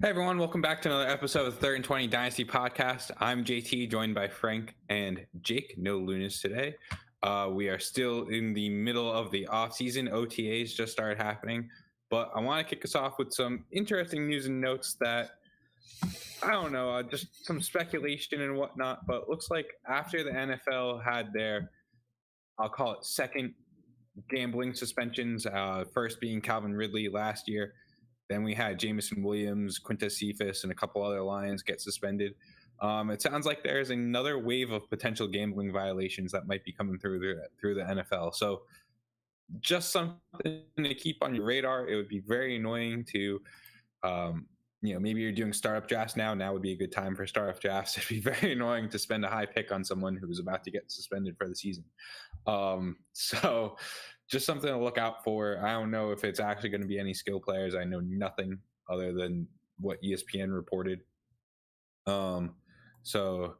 Hey everyone, welcome back to another episode of the 3rd and 20 Dynasty Podcast. I'm JT, joined by Frank and Jake. No Lounis today. We are still in the middle of the offseason. OTAs just started happening. But I want to kick us off with some interesting news and notes that, I don't know, just some speculation and whatnot. But looks like after the NFL had their, I'll call it second gambling suspensions, first being Calvin Ridley last year. Then we had Jameson Williams, Quintus Cephas, and a couple other Lions get suspended. It sounds like there's another wave of potential gambling violations that might be coming through the NFL. So just something to keep on your radar. It would be very annoying to, maybe you're doing startup drafts now. Now would be a good time for startup drafts. It'd be very annoying to spend a high pick on someone who's about to get suspended for the season. So just something to look out for. I don't know if it's actually going to be any skill players. I know nothing other than what ESPN reported. So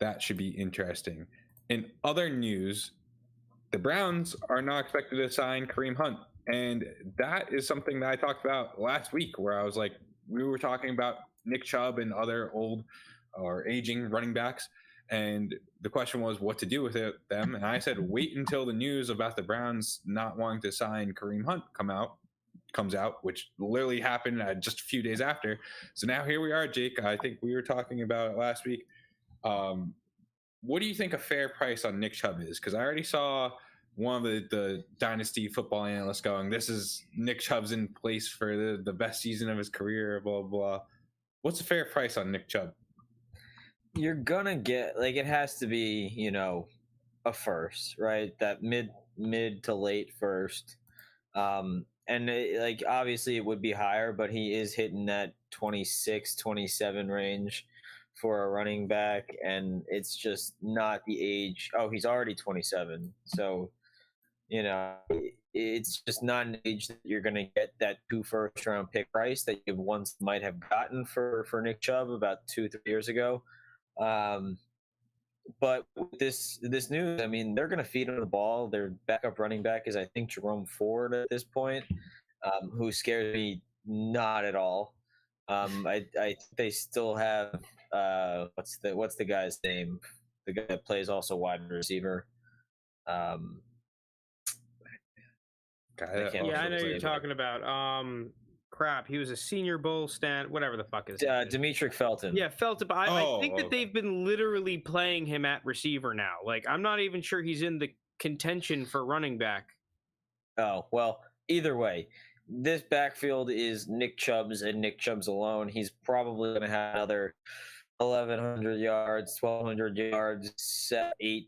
that should be interesting. In other news, the Browns are not expected to sign Kareem Hunt. And that is something that I talked about last week, where I was like, we were talking about Nick Chubb and other old or aging running backs. And the question was what to do with them. And I said, wait until the news about the Browns not wanting to sign Kareem Hunt comes out, which literally happened just a few days after. So now here we are, Jake. I think we were talking about it last week. What do you think a fair price on Nick Chubb is? Because I already saw one of the Dynasty football analysts going, this is Nick Chubb's in place for the best season of his career, blah, blah. What's a fair price on Nick Chubb? You're gonna get, it has to be, a first, right? That mid to late first. Obviously it would be higher, but he is hitting that 26, 27 range for a running back, and it's just not the age. Oh, he's already 27. So, it's just not an age that you're going to get that 2 first-round pick price that you once might have gotten for Nick Chubb about 2-3 years ago. But with this news, I mean, they're going to feed him the ball. Their backup running back is, I think, Jerome Ford at this point, who scares me not at all. I think they still have what's the guy's name? The guy that plays also wide receiver. I know you're talking about. Crap, he was a Senior Bowl stand, whatever the fuck is Demetric Felton. Yeah, Felton. But I think that they've been literally playing him at receiver now. I'm not even sure he's in the contention for running back. Oh, well, either way, this backfield is Nick Chubb's and Nick Chubb's alone. He's probably going to have another 1,100 yards, 1,200 yards, 8+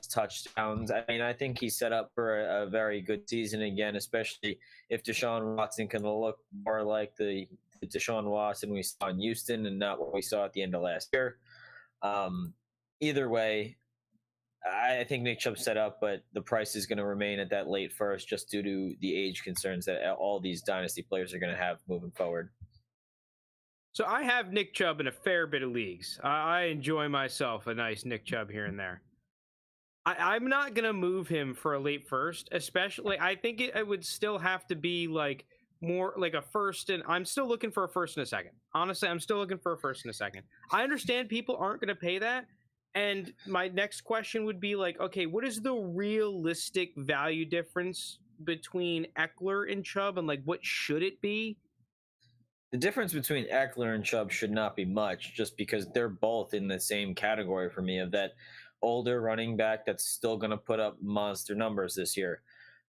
touchdowns. I mean, I think he's set up for a very good season again, especially if Deshaun Watson can look more like the Deshaun Watson we saw in Houston and not what we saw at the end of last year. Either way, I think Nick Chubb's set up, but the price is going to remain at that late first just due to the age concerns that all these dynasty players are going to have moving forward. So I have Nick Chubb in a fair bit of leagues. I enjoy myself a nice Nick Chubb here and there. I'm not going to move him for a late first, especially. I think it would still have to be more like a first, and I'm still looking for a first and a second. Honestly, I'm still looking for a first and a second. I understand people aren't going to pay that, and my next question would be okay, what is the realistic value difference between Eckler and Chubb, and what should it be? The difference between Eckler and Chubb should not be much, just because they're both in the same category for me of that older running back that's still going to put up monster numbers this year.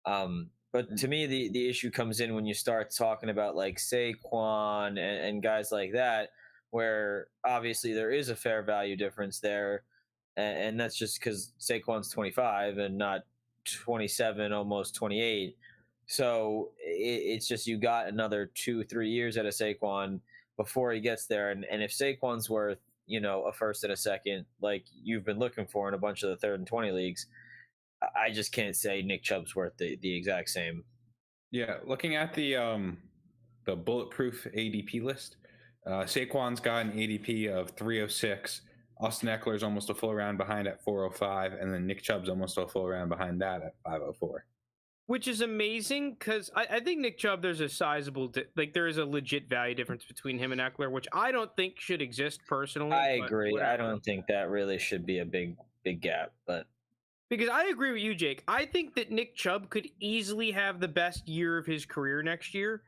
But to me, the issue comes in when you start talking about Saquon and guys like that, where obviously there is a fair value difference there. And that's just because Saquon's 25 and not 27, almost 28. So it's just you got another 2-3 years out of Saquon before he gets there. And if Saquon's worth a first and a second, like you've been looking for in a bunch of the 3rd and 20 leagues, I just can't say Nick Chubb's worth the exact same. Yeah, looking at the bulletproof ADP list, Saquon's got an ADP of 306. Austin Eckler's almost a full round behind at 405, and then Nick Chubb's almost a full round behind that at 504. which is amazing because I think Nick Chubb, there's a sizable, there is a legit value difference between him and Eckler, which I don't think should exist personally. I but agree. I whatever. don't think that really should be a big gap, but Because I agree with you, Jake. I think that Nick Chubb could easily have the best year of his career next year.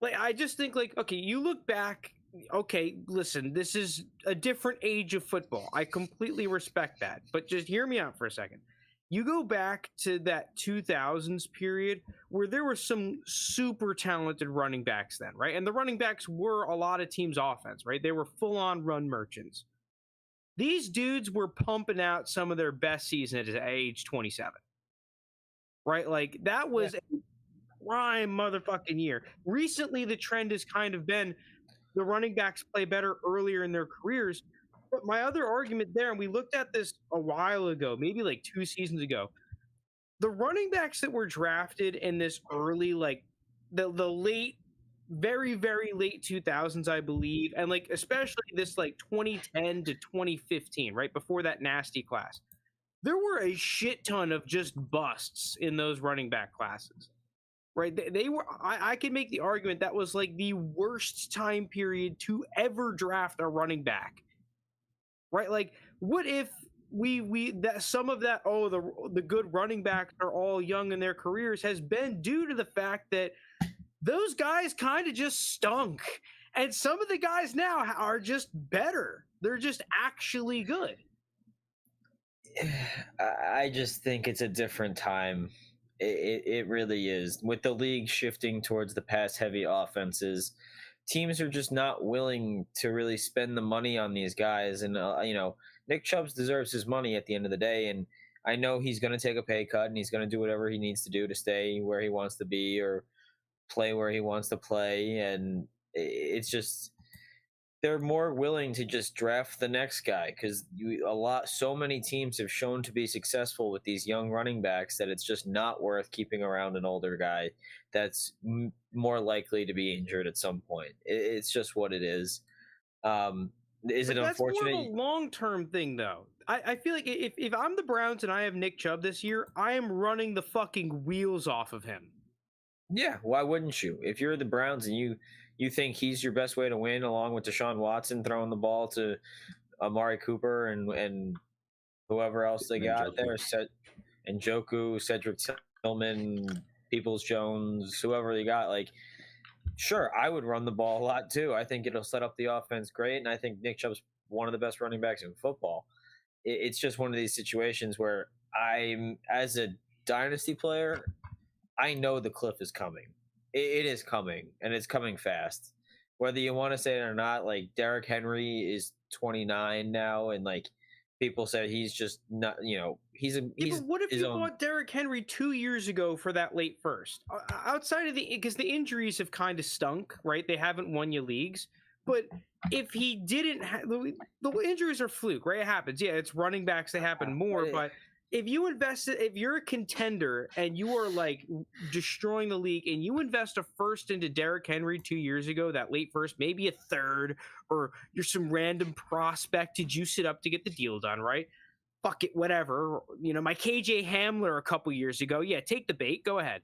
I just think, okay, you look back. Okay, listen, this is a different age of football. I completely respect that, but just hear me out for a second. You go back to that 2000s period where there were some super talented running backs then, right? And the running backs were a lot of teams' offense, right? They were full-on run merchants. These dudes were pumping out some of their best seasons at age 27, right? That was a prime motherfucking year. Recently, the trend has kind of been the running backs play better earlier in their careers. But my other argument there, and we looked at this a while ago, maybe 2 seasons ago, the running backs that were drafted in this early, the late, very, very late 2000s, I believe, and especially this 2010 to 2015, right before that nasty class, there were a shit ton of just busts in those running back classes. Right, they were. I could make the argument that was the worst time period to ever draft a running back. Right, what if we that some of that the good running backs are all young in their careers has been due to the fact that those guys kind of just stunk, and some of the guys now are just better. They're just actually good. I just think it's a different time. It really is. With the league shifting towards the pass-heavy offenses, teams are just not willing to really spend the money on these guys. And, Nick Chubb deserves his money at the end of the day. And I know he's going to take a pay cut and he's going to do whatever he needs to do to stay where he wants to be or play where he wants to play. And it's just, they're more willing to just draft the next guy because so many teams have shown to be successful with these young running backs that it's just not worth keeping around an older guy that's more likely to be injured at some point. It's just what it is. Is it unfortunate? That's more of a long-term thing, though. I feel like if I'm the Browns and I have Nick Chubb this year, I am running the fucking wheels off of him. Yeah, why wouldn't you? If you're the Browns and you think he's your best way to win, along with Deshaun Watson throwing the ball to Amari Cooper and whoever else they got there, and Njoku, Cedric Tillman, Peoples-Jones, whoever they got, sure, I would run the ball a lot too. I think it'll set up the offense great, and I think Nick Chubb's one of the best running backs in football. It's just one of these situations where as a dynasty player, I know the cliff is coming. It is coming, and it's coming fast. Whether you want to say it or not, Derrick Henry is 29 now, and people say he's just not. He's but what if you bought Derrick Henry 2 years ago for that late first? Outside of because the injuries have kind of stunk, right? They haven't won you leagues. But if he didn't, the injuries are fluke, right? It happens. Yeah, it's running backs. They happen more, but. If you're a contender and you are destroying the league and you invest a first into Derrick Henry 2 years ago, that late first, maybe a third, or you're some random prospect to juice it up to get the deal done, right? Fuck it, whatever. My KJ Hamler a couple years ago. Yeah, take the bait. Go ahead.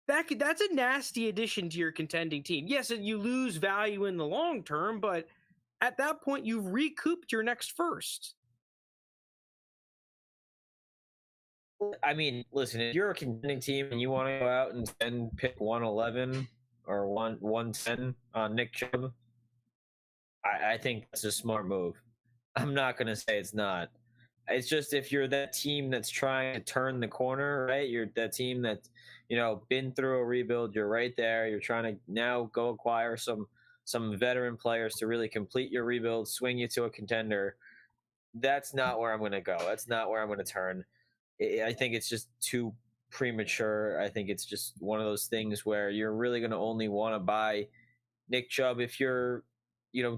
That's a nasty addition to your contending team. Yes, you lose value in the long term, but at that point, you've recouped your next first. I mean, listen, if you're a contending team and you want to go out and pick 111 or 110 on Nick Chubb, I think that's a smart move. I'm not going to say it's not. It's just if you're that team that's trying to turn the corner, right? You're that team that's, been through a rebuild. You're right there. You're trying to now go acquire some veteran players to really complete your rebuild, swing you to a contender. That's not where I'm going to go. That's not where I'm going to turn. I think it's just too premature. I think it's just one of those things where you're really going to only want to buy Nick Chubb if you're,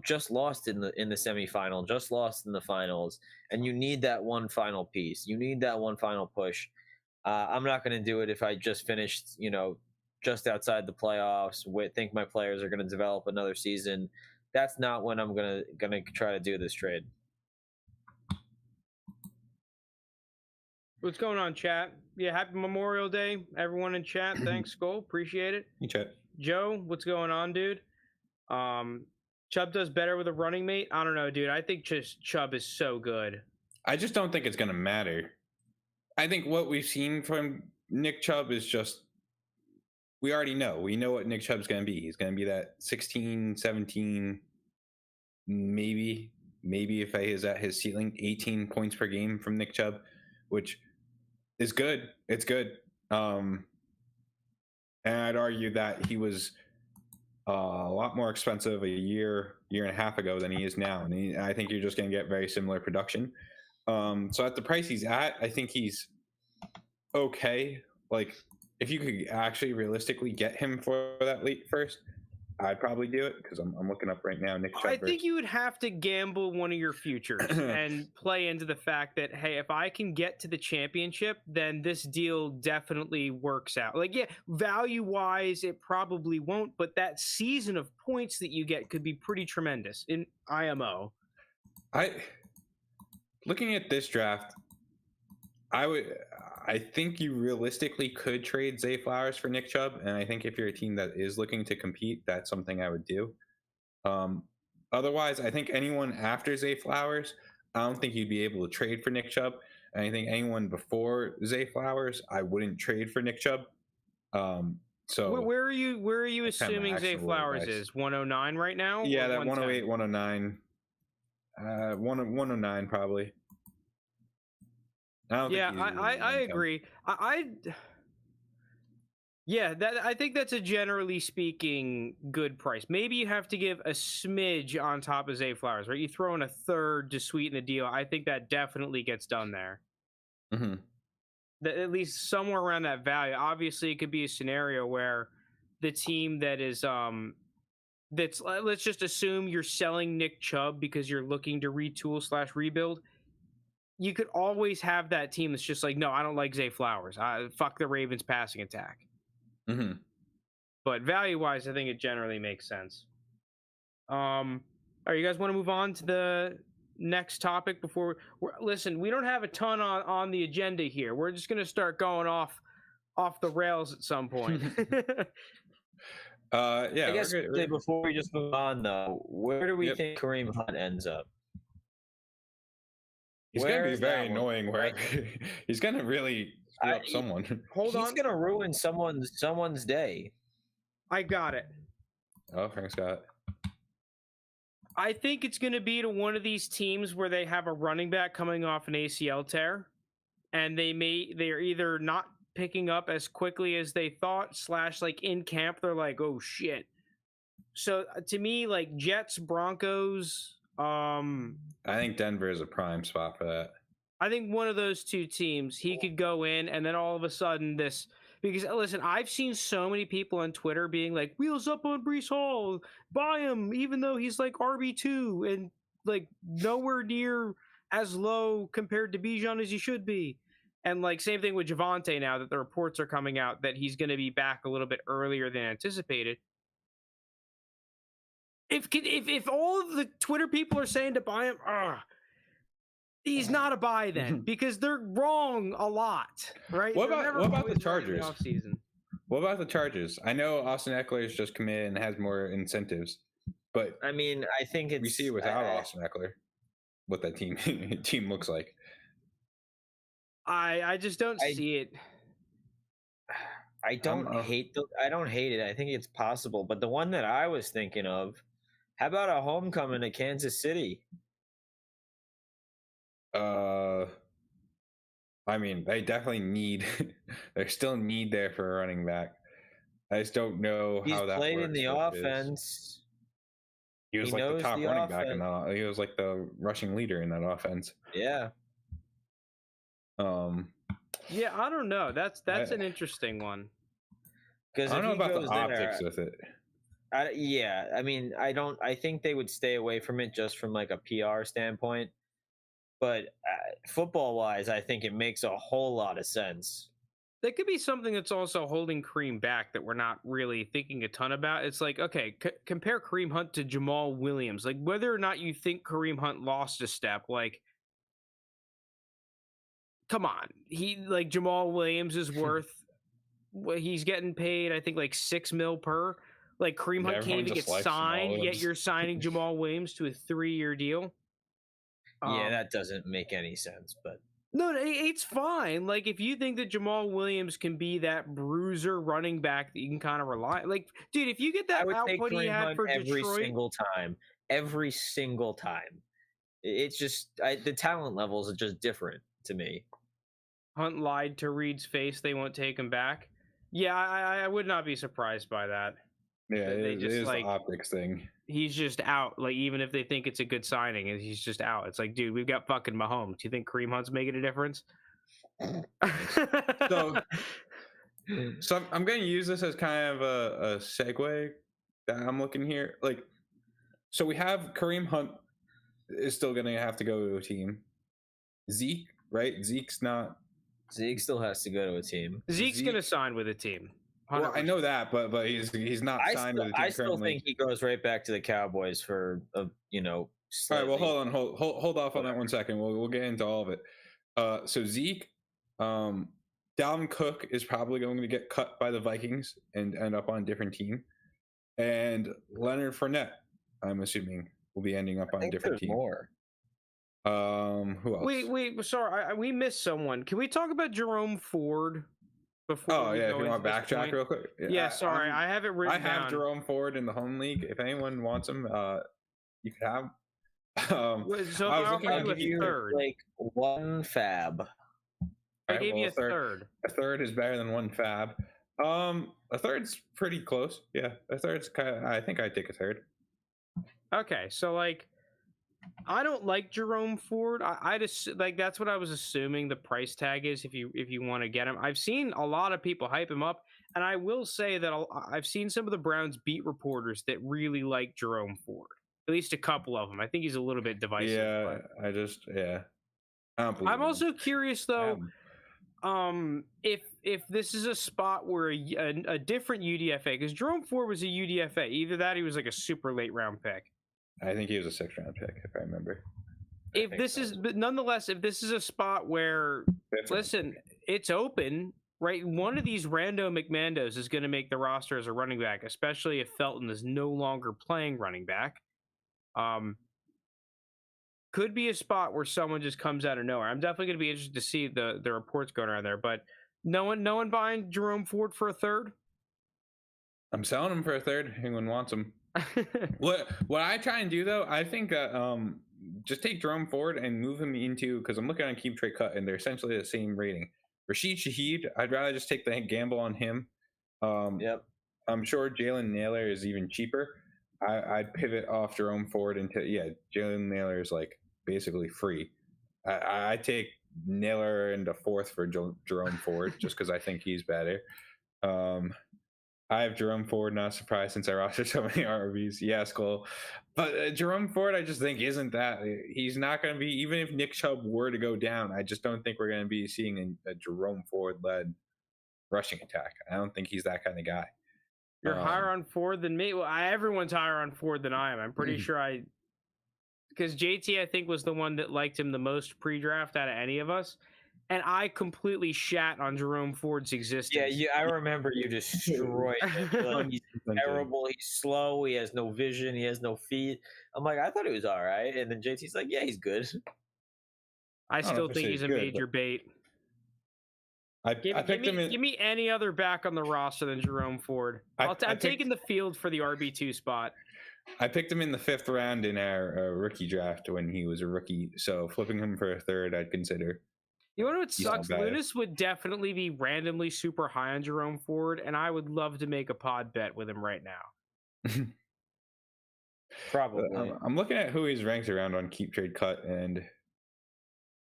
just lost in the semifinal, just lost in the finals, and you need that one final piece. You need that one final push. I'm not going to do it if I just finished, just outside the playoffs. Think my players are going to develop another season. That's not when I'm going to try to do this trade. What's going on, chat? Yeah, happy Memorial Day, everyone in chat. Thanks, Skull. Appreciate it. You chat. Joe, what's going on, dude? Chubb does better with a running mate. I don't know, dude. I think just Chubb is so good. I just don't think it's going to matter. I think what we've seen from Nick Chubb is just, we already know. We know what Nick Chubb's going to be. He's going to be that 16, 17, maybe if he is at his ceiling, 18 points per game from Nick Chubb, which is good. It's good. And I'd argue that he was a lot more expensive a year and a half ago than he is now. And I think you're just going to get very similar production. So at the price he's at, I think he's okay. Like, if you could actually realistically get him for that late first, I'd probably do it, because I'm looking up right now. Nick Chubb. I think you would have to gamble one of your futures and play into the fact that, hey, if I can get to the championship, then this deal definitely works out. Like, yeah, value-wise, it probably won't, but that season of points that you get could be pretty tremendous in IMO. Looking at this draft, I think you realistically could trade Zay Flowers for Nick Chubb, and I think if you're a team that is looking to compete, that's something I would do. Otherwise, I think anyone after Zay Flowers, I don't think you'd be able to trade for Nick Chubb. And I think anyone before Zay Flowers, I wouldn't trade for Nick Chubb. So where are you assuming Zay Flowers is? 109 right now? Yeah, that 108, 109. 109 probably. I agree. I think that's a generally speaking good price. Maybe you have to give a smidge on top of Zay Flowers, right? You throw in a third to sweeten the deal. I think that definitely gets done there. Mm-hmm. At least somewhere around that value. Obviously, it could be a scenario where the team that is let's just assume you're selling Nick Chubb because you're looking to retool / rebuild. You could always have that team that's just like, no, I don't like Zay Flowers. Fuck the Ravens passing attack. Mm-hmm. But value-wise, I think it generally makes sense. You guys want to move on to the next topic before? Listen, we don't have a ton on the agenda here. We're just going to start going off the rails at some point. I guess before we just move on, though, where do we think Kareem Hunt ends up? He's going to be very annoying. He's going to really screw up someone. He's going to ruin someone's day. I got it. Oh, Frank's got it. I think it's going to be to one of these teams where they have a running back coming off an ACL tear, and they're either not picking up as quickly as they thought, / like in camp they're like, oh shit. So to me, like Jets, Broncos. I think Denver is a prime spot for that. I think one of those two teams, he could go in, and then all of a sudden because listen, I've seen so many people on Twitter being like, wheels up on Breece Hall, buy him, even though he's like RB2 and like nowhere near as low compared to Bijan as he should be. And like same thing with Javonte now that the reports are coming out that he's going to be back a little bit earlier than anticipated. If all of the Twitter people are saying to buy him, he's not a buy then, because they're wrong a lot, right? What about the Chargers? What about the Chargers? I know Austin Eckler's just come in and has more incentives, but I mean, I think we see it without Austin Eckler what that team looks like. I just don't see it. I don't hate it. I think it's possible, but the one that I was thinking of, how about a homecoming to Kansas City? I mean, they definitely need. There's still need there for a running back. I just don't know how that played works in the offense. He was like the top running back, and he was like the rushing leader in that offense. Yeah. Yeah, I don't know. That's an interesting one. Because I don't know about the optics with it. I mean, I think they would stay away from it just from like a PR standpoint. But football-wise, I think it makes a whole lot of sense. That could be something that's also holding Kareem back that we're not really thinking a ton about. It's like, okay, compare Kareem Hunt to Jamal Williams. Like, whether or not you think Kareem Hunt lost a step, like, come on, Jamal Williams is worth. He's getting paid, I think, like $6 million per. Like Kareem Hunt can't even get signed, yet you're signing Jamal Williams to a 3-year deal. Yeah, that doesn't make any sense, but no, it's fine. Like, if you think that Jamal Williams can be that bruiser running back that you can kind of rely, like, dude, if you get that output he had for Detroit every single time, it's just the talent levels are just different to me. Hunt lied to Reed's face; they won't take him back. Yeah, I would not be surprised by that. Yeah, it is like the optics thing. He's just out. Like, even if they think it's a good signing, and he's just out. It's like, dude, we've got fucking Mahomes. Do you think Kareem Hunt's making a difference? So I'm going to use this as kind of a segue that I'm looking here. Like, so we have Kareem Hunt is still going to have to go to a team. Zeke, right? Zeke still has to go to a team. Zeke's going to sign with a team. 100%. Well, I know that, but he's not signed with the team. I still think he goes right back to the Cowboys for All right, well, hold off on that 1 second. We'll get into all of it. So Zeke, Dalvin Cook is probably going to get cut by the Vikings and end up on a different team, and Leonard Fournette, I'm assuming, will be ending up on a different team. More. Who else? Wait, sorry, we missed someone. Can we talk about Jerome Ford? Before if you want to backtrack real quick. Yeah, sorry, I have it written down. I have Jerome Ford in the home league. If anyone wants him, you could have. So I was looking at a third. Like one fab. I gave you a third. A third is better than one fab. A third's pretty close. Yeah, a third's kind of. I think I'd take a third. Okay, so like, I don't like Jerome Ford. I just like that's what I was assuming the price tag is if you want to get him. I've seen a lot of people hype him up, and I will say that I've seen some of the Browns beat reporters that really like Jerome Ford. At least a couple of them. I think he's a little bit divisive. Yeah, I'm also curious though, if this is a spot where a different UDFA, because Jerome Ford was a UDFA. Either that, he was like a super late round pick. I think he was a 6th round pick, if I remember. But nonetheless, if this is a spot where, listen, it's open, right? One of these rando McMandos is going to make the roster as a running back, especially if Felton is no longer playing running back. Could be a spot where someone just comes out of nowhere. I'm definitely going to be interested to see the reports going around there, but no one buying Jerome Ford for a third? I'm selling him for a third. Anyone wants him. What I try and do though, I think that just take Jerome Ford and move him into, because I'm looking on Keep Trade Cut and they're essentially the same rating. Rashid Shaheed, I'd rather just take the gamble on him. Yep. I'm sure Jalen Naylor is even cheaper. I'd pivot off Jerome Ford into Jalen Naylor is like basically free. I take Naylor into 4th for Jerome Ford just because I think he's better. I have Jerome Ford, not surprised since I rostered so many RBs. Yeah, Skull. But Jerome Ford, I just think isn't that. He's not going to be, even if Nick Chubb were to go down, I just don't think we're going to be seeing a Jerome Ford-led rushing attack. I don't think he's that kind of guy. You're higher on Ford than me? Well, everyone's higher on Ford than I am. I'm pretty sure because JT, I think, was the one that liked him the most pre-draft out of any of us. And I completely shat on Jerome Ford's existence. Yeah, I remember you destroyed him. Like, he's terrible. He's slow. He has no vision. He has no feet. I'm like, I thought he was all right. And then JT's like, yeah, he's good. I still think he's a major bait. Give me any other back on the roster than Jerome Ford. I'm taking the field for the RB2 spot. I picked him in the 5th round in our rookie draft when he was a rookie. So flipping him for a third, I'd consider. You know what sucks? Lounis would definitely be randomly super high on Jerome Ford, and I would love to make a pod bet with him right now. Probably. I'm looking at who he's ranked around on Keep Trade Cut, and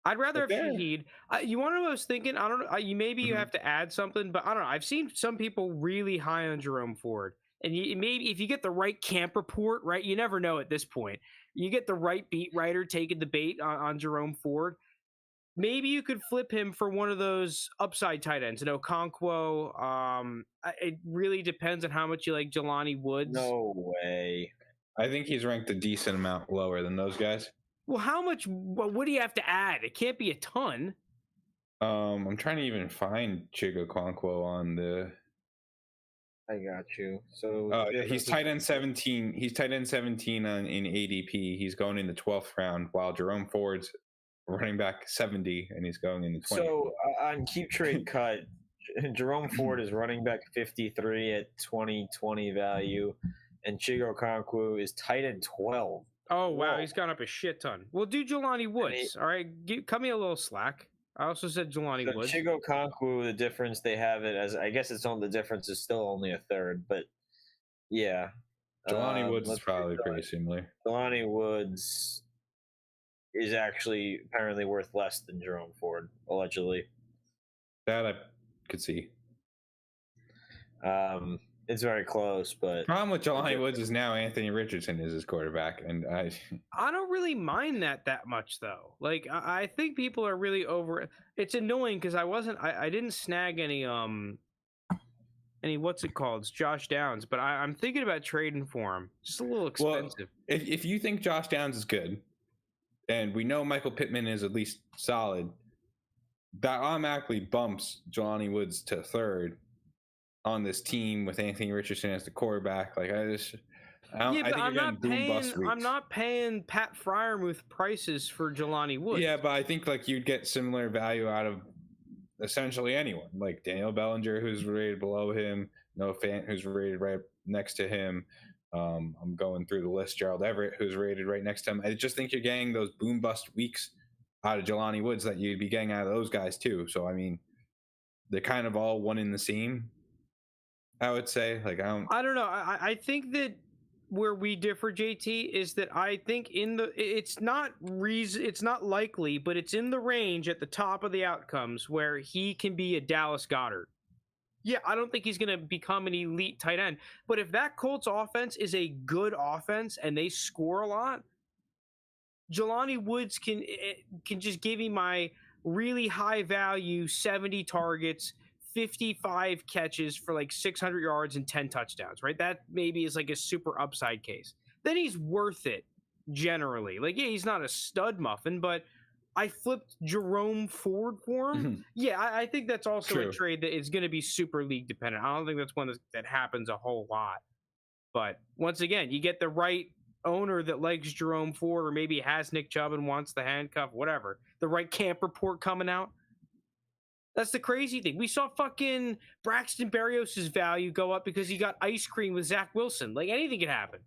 I'd rather have Shaheed. You want to know what I was thinking? I don't know. You have to add something, but I don't know. I've seen some people really high on Jerome Ford, and maybe if you get the right camp report, right? You never know at this point. You get the right beat writer taking the bait on Jerome Ford. Maybe you could flip him for one of those upside tight ends, Okonkwo. It really depends on how much you like Jelani Woods. No way. I think he's ranked a decent amount lower than those guys. Well, how much? What do you have to add? It can't be a ton. I'm trying to even find Chigokonkwo on the. I got you. So Yeah, he's tight end 17. He's tight end 17 in ADP. He's going in the 12th round, while Jerome Ford's running back 70, and he's going in the 20th. So on Keep Trade Cut, Jerome Ford is running back 53 at 2020 value, and Chigokonkwo is tight end 12. Oh wow, Whoa. he's gone up a shit ton. We'll do Jelani Woods. All right, cut me a little slack. I also said Jelani Woods. Chigokonkwo, the difference they have it as, I guess it's on the difference is still only a third, but yeah. Jelani Woods is probably pretty similar. Jelani Woods is actually apparently worth less than Jerome Ford, allegedly. That I could see. It's very close, but problem with Jelani Woods is now Anthony Richardson is his quarterback, and I don't really mind that much though. Like I think people are really over. It's annoying because I didn't snag any what's it called? It's Josh Downs, but I'm thinking about trading for him. Just a little expensive. Well, if you think Josh Downs is good, and we know Michael Pittman is at least solid, that automatically bumps Jelani Woods to third on this team with Anthony Richardson as the quarterback. Like I'm not paying Pat Fryermuth prices for Jelani Woods. Yeah, but I think like you'd get similar value out of essentially anyone, like Daniel Bellinger, who's rated below him, Noah Fant, who's rated right next to him. I'm going through the list. Gerald Everett, who's rated right next to him. I just think you're getting those boom bust weeks out of Jelani Woods that you'd be getting out of those guys too. So I mean, they're kind of all one in the same, I would say. Like I don't know. I think that where we differ, JT, is that I think it's not likely, but it's in the range at the top of the outcomes where he can be a Dallas Goedert. Yeah, I don't think he's going to become an elite tight end, but if that Colts offense is a good offense and they score a lot, Jelani Woods can just give me my really high value 70 targets, 55 catches for like 600 yards and 10 touchdowns, right? That maybe is like a super upside case. Then he's worth it generally. Like, yeah, he's not a stud muffin, but I flipped Jerome Ford for him. Mm-hmm. Yeah, I think that's also a trade that is going to be super league dependent. I don't think that's one that happens a whole lot. But once again, you get the right owner that likes Jerome Ford, or maybe has Nick Chubb and wants the handcuff, whatever. The right camp report coming out. That's the crazy thing. We saw fucking Braxton Berrios' value go up because he got ice cream with Zach Wilson. Like, anything could happen.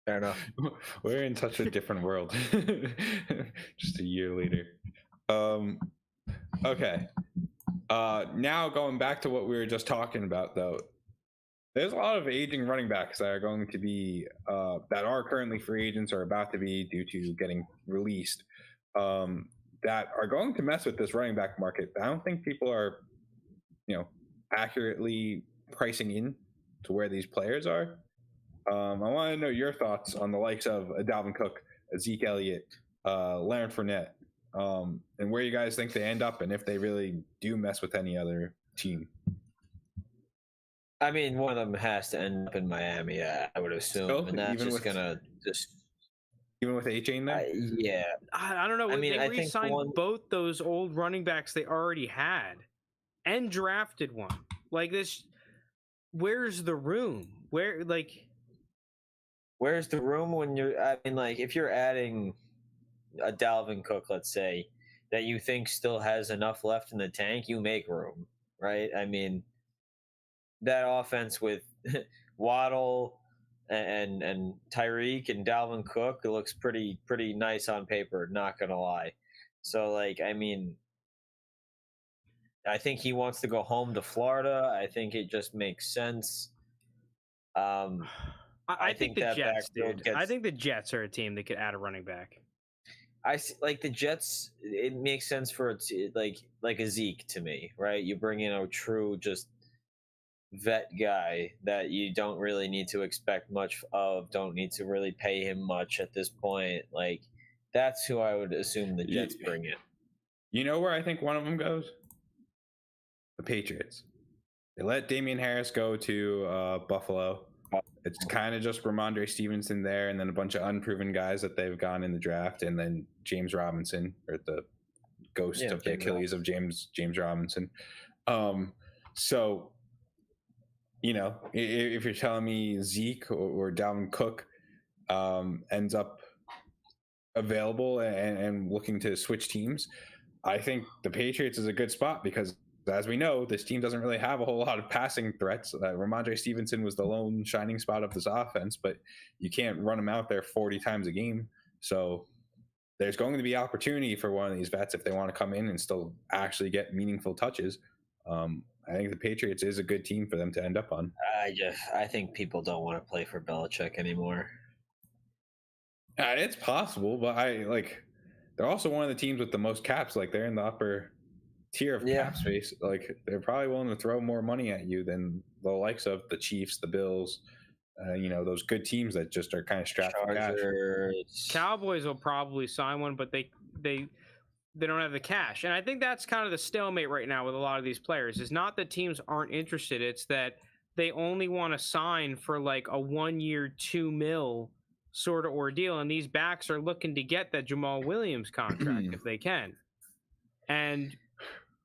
Fair enough. We're in such a different world. Just a year later. Okay. Now going back to what we were just talking about, though. There's a lot of aging running backs that are going to be that are currently free agents or about to be due to getting released. That are going to mess with this running back market. I don't think people are, accurately pricing in to where these players are. I want to know your thoughts on the likes of Dalvin Cook, Zeke Elliott, Leonard Fournette, and where you guys think they end up, and if they really do mess with any other team. I mean, one of them has to end up in Miami, I would assume, and that's just gonna just. Even with A-Chain there? Yeah. I don't know. They re-signed both those old running backs they already had and drafted one. Like this, where's the room? Where's the room when if you're adding a Dalvin Cook, let's say, that you think still has enough left in the tank, you make room, right? I mean, that offense with Waddle and Tyreek and Dalvin Cook, it looks pretty nice on paper, not gonna lie. So I think he wants to go home to Florida. I think it just makes sense. I think the Jets, dude. I think the Jets are a team that could add a running back. I like the Jets. It makes sense for it, like a Zeke to me, right? You bring in a true just vet guy that you don't really need to expect much of, don't need to really pay him much at this point. Like, that's who I would assume the Jets bring in. You know where I think one of them goes? The Patriots. They let Damian Harris go to Buffalo. It's kind of just Ramondre Stevenson there, and then a bunch of unproven guys that they've gone in the draft, and then James Robinson, or the ghost of the James Achilles of James Robinson. So, you know, if you're telling me Zeke or Dalvin Cook ends up available and looking to switch teams, I think the Patriots is a good spot because, as we know, this team doesn't really have a whole lot of passing threats. Ramondre Stevenson was the lone shining spot of this offense, but you can't run him out there 40 times a game. So there's going to be opportunity for one of these vets if they want to come in and still actually get meaningful touches. I think the Patriots is a good team for them to end up on. I think people don't want to play for Belichick anymore. It's possible, but they're also one of the teams with the most caps. Like, they're in the upper tier of cap space. Like, they're probably willing to throw more money at you than the likes of the Chiefs, the Bills, you know, those good teams that just are kind of strapped for cash. Cowboys will probably sign one, but they don't have the cash. And I think that's kind of the stalemate right now with a lot of these players. It's not that teams aren't interested. It's that they only want to sign for like a 1 year, $2 million sort of ordeal. And these backs are looking to get that Jamal Williams contract if they can. And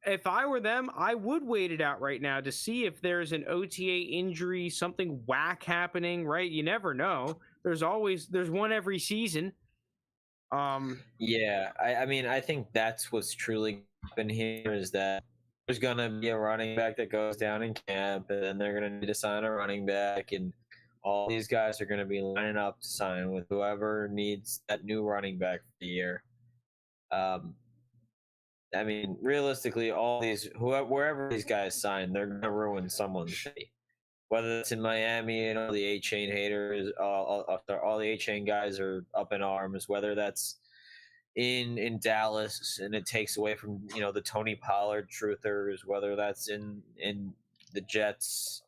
if I were them, I would wait it out right now to see if there's an OTA injury, something whack happening, right? You never know. There's one every season. Yeah, I mean, I think that's what's truly happened here is that there's going to be a running back that goes down in camp, and then they're going to need to sign a running back, and all these guys are going to be lining up to sign with whoever needs that new running back for the year. I mean, realistically, wherever these guys sign, they're going to ruin someone's day. Whether it's in Miami and all the A-Chain haters, all the A-Chain guys are up in arms. Whether that's in Dallas and it takes away from, you know, the Tony Pollard truthers. Whether that's in the Jets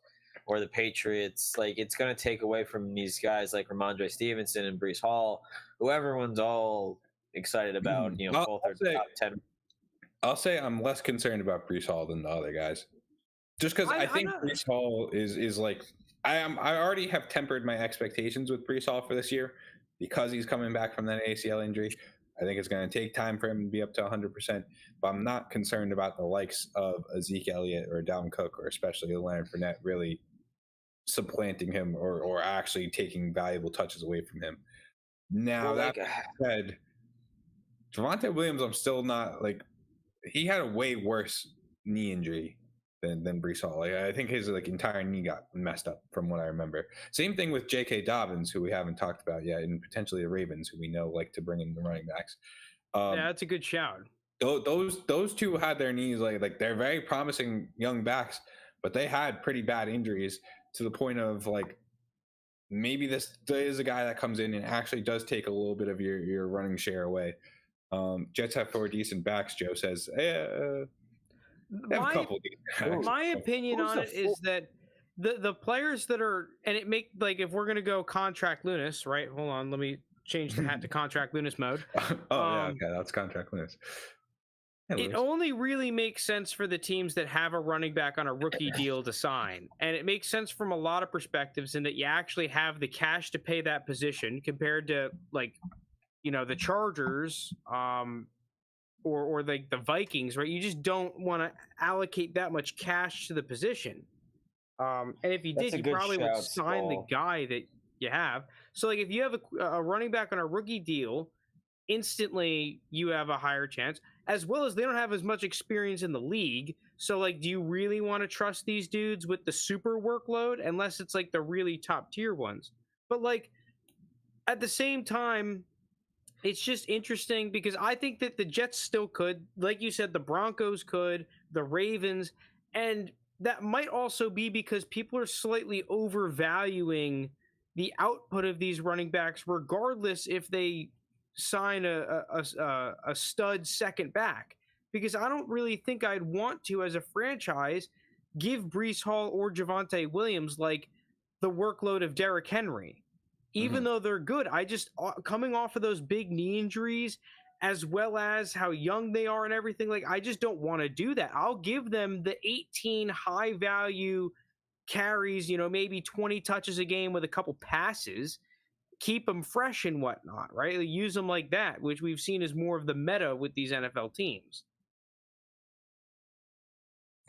or the Patriots, like, it's going to take away from these guys like Ramondre Stevenson and Breece Hall, who everyone's all excited about. You know, both are top 10. I'll say I'm less concerned about Breece Hall than the other guys. Just because I think Breece Hall is like, I already have tempered my expectations with Breece Hall for this year because he's coming back from that ACL injury. I think it's going to take time for him to be up to 100%, but I'm not concerned about the likes of Zeke Elliott or Dalvin Cook or especially Leonard Fournette really supplanting him or actually taking valuable touches away from him. Now, that said, Javonte Williams, I'm still not like, he had a way worse knee injury than Breece Hall. Like, I think his entire knee got messed up from what I remember. Same thing with J.K. Dobbins, who we haven't talked about yet, and potentially the Ravens, who we know like to bring in the running backs. Yeah, that's a good shout. Those two had their knees like they're very promising young backs, but they had pretty bad injuries to the point of like maybe this is a guy that comes in and actually does take a little bit of your running share away. Jets have 4 decent backs, Joe says. My opinion on it is that the players that are, and it make like, if we're gonna go contract Lounis, right? Hold on, let me change the hat to contract Lounis mode. Yeah, okay, that's contract Lounis. It only really makes sense for the teams that have a running back on a rookie deal to sign, and it makes sense from a lot of perspectives in that you actually have the cash to pay that position compared to, like, you know, the Chargers, or like the Vikings, right? You just don't want to allocate that much cash to the position. And if you did, you probably would sign the guy that you have. So, like, if you have a running back on a rookie deal, instantly you have a higher chance, as well as they don't have as much experience in the league. So, like, do you really want to trust these dudes with the super workload unless it's like the really top tier ones? But, like, at the same time, it's just interesting because I think that the Jets still could, like you said, the Broncos could, the Ravens, and that might also be because people are slightly overvaluing the output of these running backs, regardless if they sign a stud second back. Because I don't really think I'd want to, as a franchise, give Breece Hall or Javonte Williams like the workload of Derrick Henry. Even though they're good, I just, coming off of those big knee injuries, as well as how young they are and everything, like, I just don't want to do that. I'll give them the 18 high value carries, you know, maybe 20 touches a game with a couple passes, keep them fresh and whatnot, right? Use them like that, which we've seen is more of the meta with these NFL teams.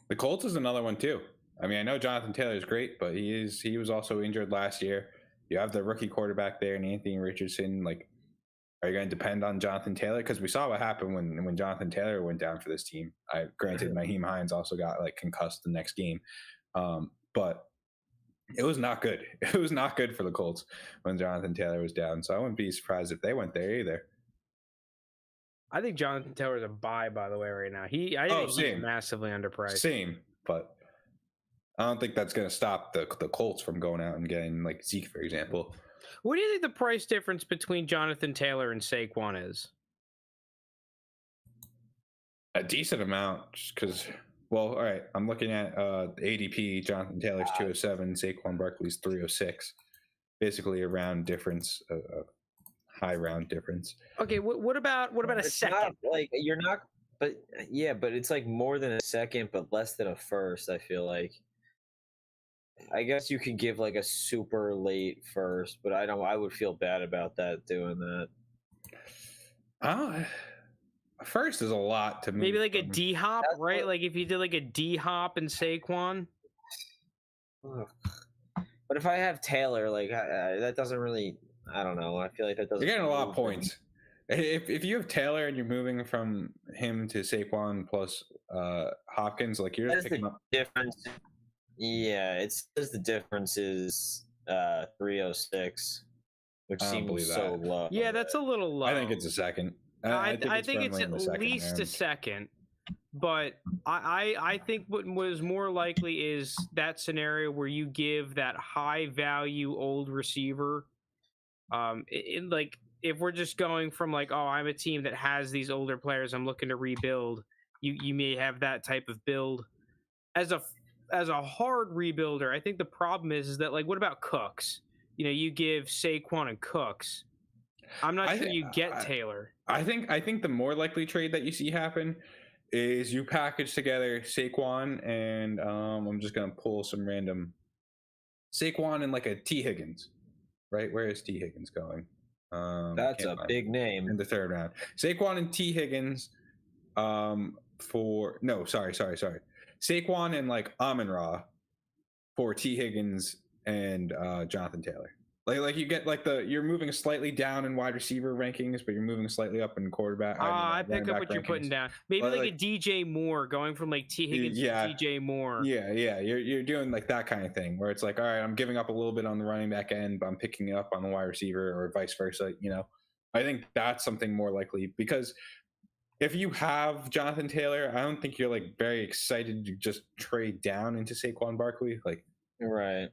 The Colts is another one too. I mean, I know Jonathan Taylor is great, but he was also injured last year. You have the rookie quarterback there, and Anthony Richardson. Like, are you going to depend on Jonathan Taylor? Because we saw what happened when Jonathan Taylor went down for this team. Granted, Naheem Hines also got like concussed the next game, but it was not good. It was not good for the Colts when Jonathan Taylor was down. So I wouldn't be surprised if they went there either. I think Jonathan Taylor's a buy, by the way, right now. I think he's massively underpriced. Same, but I don't think that's going to stop the Colts from going out and getting like Zeke, for example. What do you think the price difference between Jonathan Taylor and Saquon is? A decent amount, because, well, all right, I'm looking at ADP. Jonathan Taylor's 207, Saquon Barkley's 306. Basically a round difference, a high round difference. Okay, what about a second? Not, like you're not, but yeah, but it's like more than a second, but less than a first. I feel like. I guess you could give like a super late first, but I would feel bad about that doing that. First is a lot to me. Maybe like a D hop, right? Like if you did like a D hop and Saquon. But if I have Taylor, like that doesn't really. I don't know. I feel like that doesn't. You're getting a lot of points. If you have Taylor and you're moving from him to Saquon plus Hopkins, like you're just picking up difference. Yeah, it says the difference is 306, which seems so low. Yeah, that's a little low. I think it's a second. I think it's at least a second. But I think what was more likely is that scenario where you give that high value old receiver. Like if we're just going from like, oh, I'm a team that has these older players, I'm looking to rebuild. You may have that type of build as a hard rebuilder. I think the problem is that, like, what about Cooks? You know, you give Saquon and Cooks. I'm not sure you get Taylor. I think the more likely trade that you see happen is you package together Saquon and I'm just gonna pull some random Saquon and like a T Higgins, right? Where is T Higgins going? That's a big name in the third round. Saquon and T Higgins. Sorry. Saquon and like Amon-Ra for T Higgins and Jonathan Taylor. Like you get like you're moving slightly down in wide receiver rankings, but you're moving slightly up in quarterback. I pick up what you're putting down. Maybe like a DJ Moore, going from like T Higgins to DJ Moore. Yeah. You're doing like that kind of thing where it's like, all right, I'm giving up a little bit on the running back end, but I'm picking it up on the wide receiver, or vice versa. You know, I think that's something more likely, because if you have Jonathan Taylor, I don't think you're like very excited to just trade down into Saquon Barkley, like right.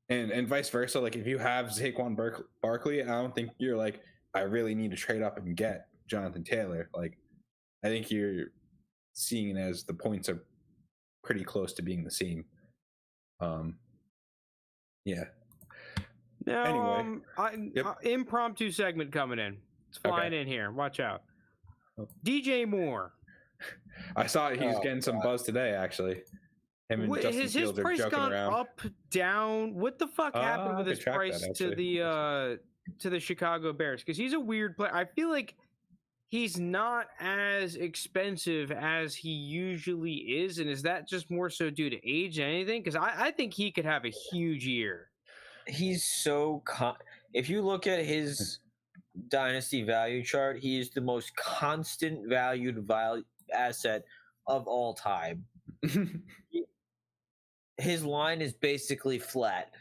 And vice versa. Like if you have Saquon Barkley, I don't think you're like, I really need to trade up and get Jonathan Taylor. Like I think you're seeing it as the points are pretty close to being the same. Yeah. Now, anyway, impromptu segment coming in. It's flying in here. Watch out. DJ Moore. I saw he was getting some buzz today, actually. Him and Justin Fields are joking around. His price gone up, down? What the fuck happened with his price to the Chicago Bears? Because he's a weird player. I feel like he's not as expensive as he usually is, and is that just more so due to age than anything? Because I think he could have a huge year. He's so if you look at his Dynasty value chart, he is the most constant valued asset of all time. His line is basically flat.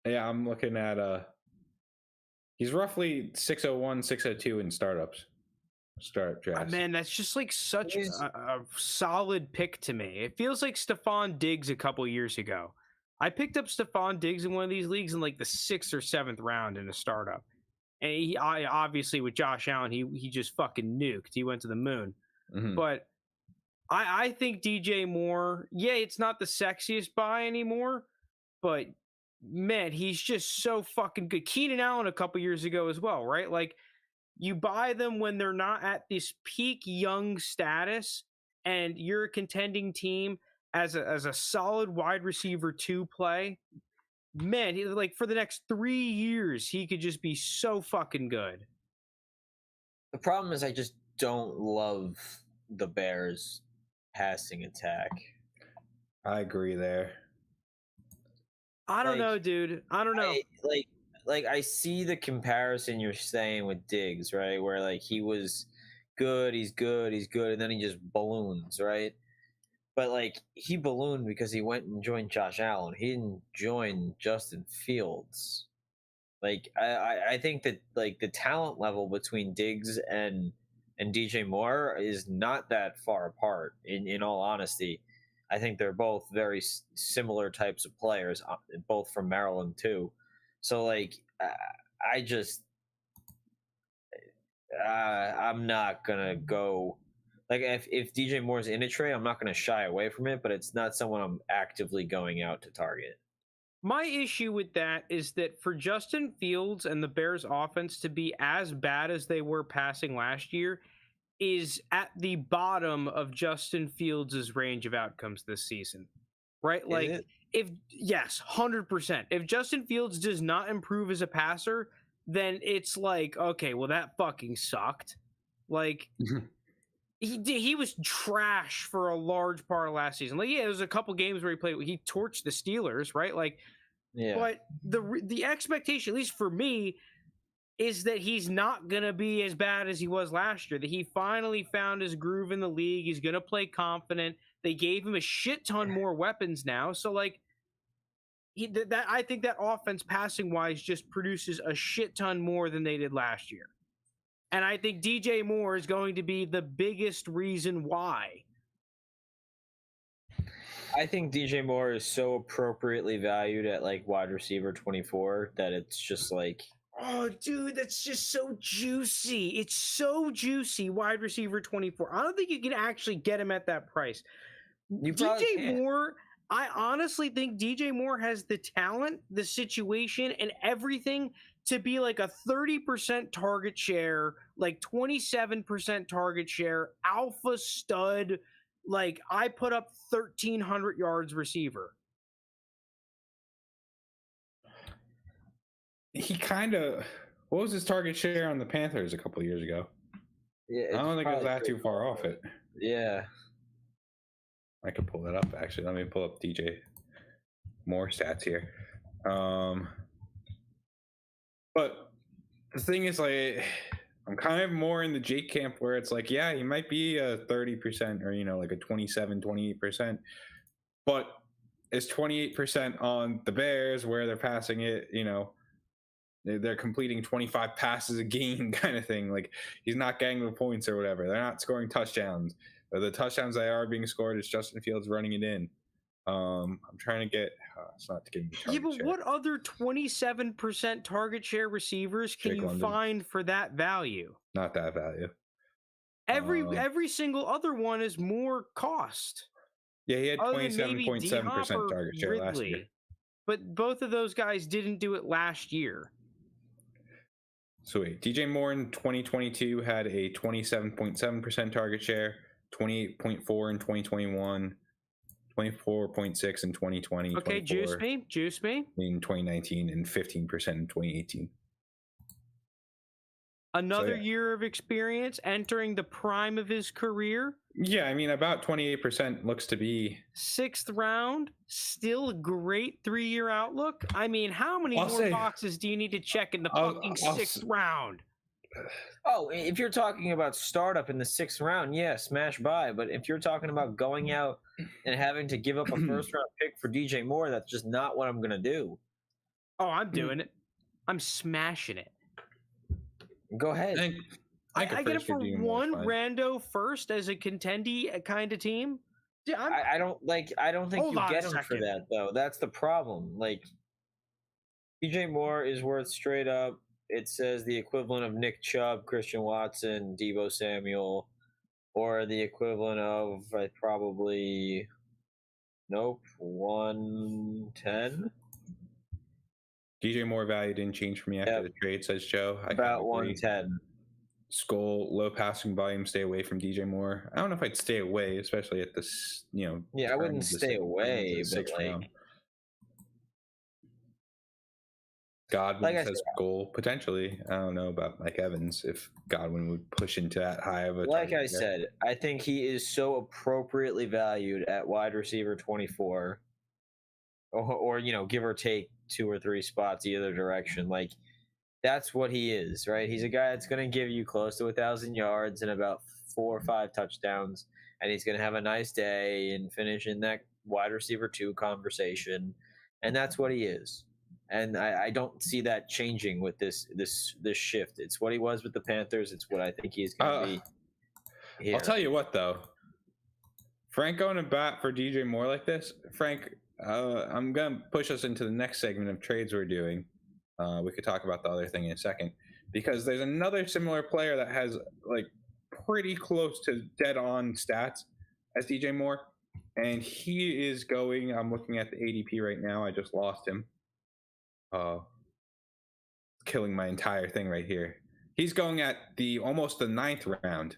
Yeah, I'm looking at he's roughly 601, 602 in startups. Start drafts. Man, that's just like such a solid pick to me. It feels like Stephon Diggs a couple years ago. I picked up Stephon Diggs in one of these leagues in like the 6th or 7th round in a startup. And I obviously with Josh Allen, he just fucking nuked. He went to the moon. Mm-hmm. But I think DJ Moore, it's not the sexiest buy anymore, but man, he's just so fucking good. Keenan Allen a couple years ago as well, right? Like you buy them when they're not at this peak young status, and you're a contending team as a solid wide receiver 2 play. Man, like for the next 3 years, he could just be so fucking good. The problem is I just don't love the Bears' passing attack. I agree there. I don't know, dude. I don't know. I see the comparison you're saying with Diggs, right? Where like he was good, he's good, and then he just balloons, right? But like he ballooned because he went and joined Josh Allen. He didn't join Justin Fields. Like I think that like the talent level between Diggs and DJ Moore is not that far apart. In all honesty, I think they're both very similar types of players, both from Maryland too. So like I just I'm not gonna go. Like if DJ Moore's in a trade, I'm not going to shy away from it, but it's not someone I'm actively going out to target. My issue with that is that for Justin Fields and the Bears offense to be as bad as they were passing last year is at the bottom of Justin Fields' range of outcomes this season. Right? Like yes, 100%. If Justin Fields does not improve as a passer, then it's like, okay, well that fucking sucked. Like He was trash for a large part of last season. Like, yeah, there was a couple games where he torched the Steelers, right? Like, yeah. But the expectation, at least for me, is that he's not gonna be as bad as he was last year. That he finally found his groove in the league. He's gonna play confident. They gave him a shit ton more weapons now. So, like, I think that offense, passing wise, just produces a shit ton more than they did last year. And I think DJ Moore is going to be the biggest reason why. I think DJ Moore is so appropriately valued at like wide receiver 24 that it's just like, oh, dude, that's just so juicy. It's so juicy, wide receiver 24. I don't think you can actually get him at that price. DJ Moore, I honestly think DJ Moore has the talent, the situation, and everything to be like a 30% target share, like 27% target share, alpha stud, like I put up 1,300 yards receiver. He kind of, what was his target share on the Panthers a couple of years ago? Yeah, I don't think it was that too far off it. Yeah. I could pull that up actually. Let me pull up DJ Moore stats here. But the thing is, like, I'm kind of more in the Jake camp where it's like, yeah, he might be a 30% or, you know, like a 27, 28%, but it's 28% on the Bears where they're passing it, you know, they're completing 25 passes a game kind of thing. Like, he's not getting the points or whatever. They're not scoring touchdowns. The touchdowns that are being scored is Justin Fields running it in. I'm trying to get it's not to give me target but share. What other 27% target share receivers can you find for that value? Not that value. Every single other one is more cost. Yeah, he had 27.7% target share last year. But both of those guys didn't do it last year. So wait, DJ Moore in 2022 had a 27.7% target share, 28.4 in 2021. 24.6 in 2020. Okay, juice me. In 2019 and 15% in 2018. Another year of experience entering the prime of his career. Yeah, I mean, about 28% looks to be 6th round. Still a great 3-year outlook. I mean, how many more boxes do you need to check in the fucking 6th round? Oh, if you're talking about startup in the 6th round, yeah, smash by. But if you're talking about going out and having to give up a 1st round pick for DJ Moore, that's just not what I'm going to do. Oh, I'm doing it. I'm smashing it. Go ahead. I get it for one rando first as a contendee kind of team. Yeah, I don't think you get him for that though. That's the problem. Like, DJ Moore is worth straight up. It says the equivalent of Nick Chubb, Christian Watson, Deebo Samuel, or the equivalent of probably 110. DJ Moore value didn't change for me after the trade, says Joe. About 110. Skull, low passing volume, stay away from DJ Moore. I don't know if I'd stay away, especially at this, you know. Yeah, I wouldn't stay away, but like, Godwin Like I says goal potentially. I don't know about Mike Evans if Godwin would push into that high of a. Like target I there. said, I think he is so appropriately valued at wide receiver 24, or give or take 2 or 3 spots either direction. Like that's what he is, right? He's a guy that's going to give you close to 1,000 yards and about 4 or 5 touchdowns, and he's going to have a nice day and finish in that wide receiver 2 conversation, and that's what he is. And I don't see that changing with this shift. It's what he was with the Panthers. It's what I think he's going to be here. I'll tell you what, though. Frank going to bat for DJ Moore like this, Frank, I'm going to push us into the next segment of trades we're doing. We could talk about the other thing in a second, because there's another similar player that has like pretty close to dead on stats as DJ Moore, and he is going. I'm looking at the ADP right now. I just lost him. Killing my entire thing right here. He's going at almost the 9th round,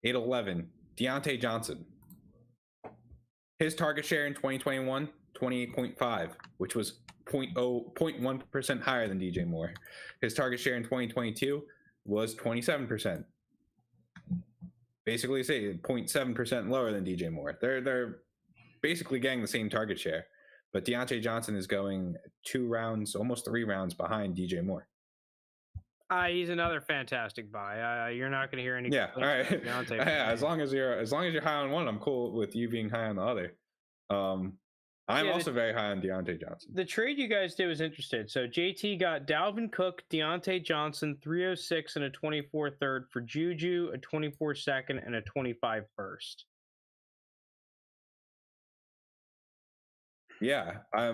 8-11. Deontay Johnson. His target share in 2021, 28.5, which was 0.1% higher than DJ Moore. His target share in 2022 was 27%. Basically, say 0.7% lower than DJ Moore. They're basically getting the same target share, but Deontay Johnson is going 2 rounds, almost 3 rounds behind DJ Moore. He's another fantastic buy. You're not going to hear any. Yeah, all right. Deontay Yeah, as long as you're high on one, I'm cool with you being high on the other. I'm also very high on Deontay Johnson. The trade you guys did was interesting. So JT got Dalvin Cook, Deontay Johnson, 306 and a 24 third for Juju, a 24 second, and a 25 first. Yeah, I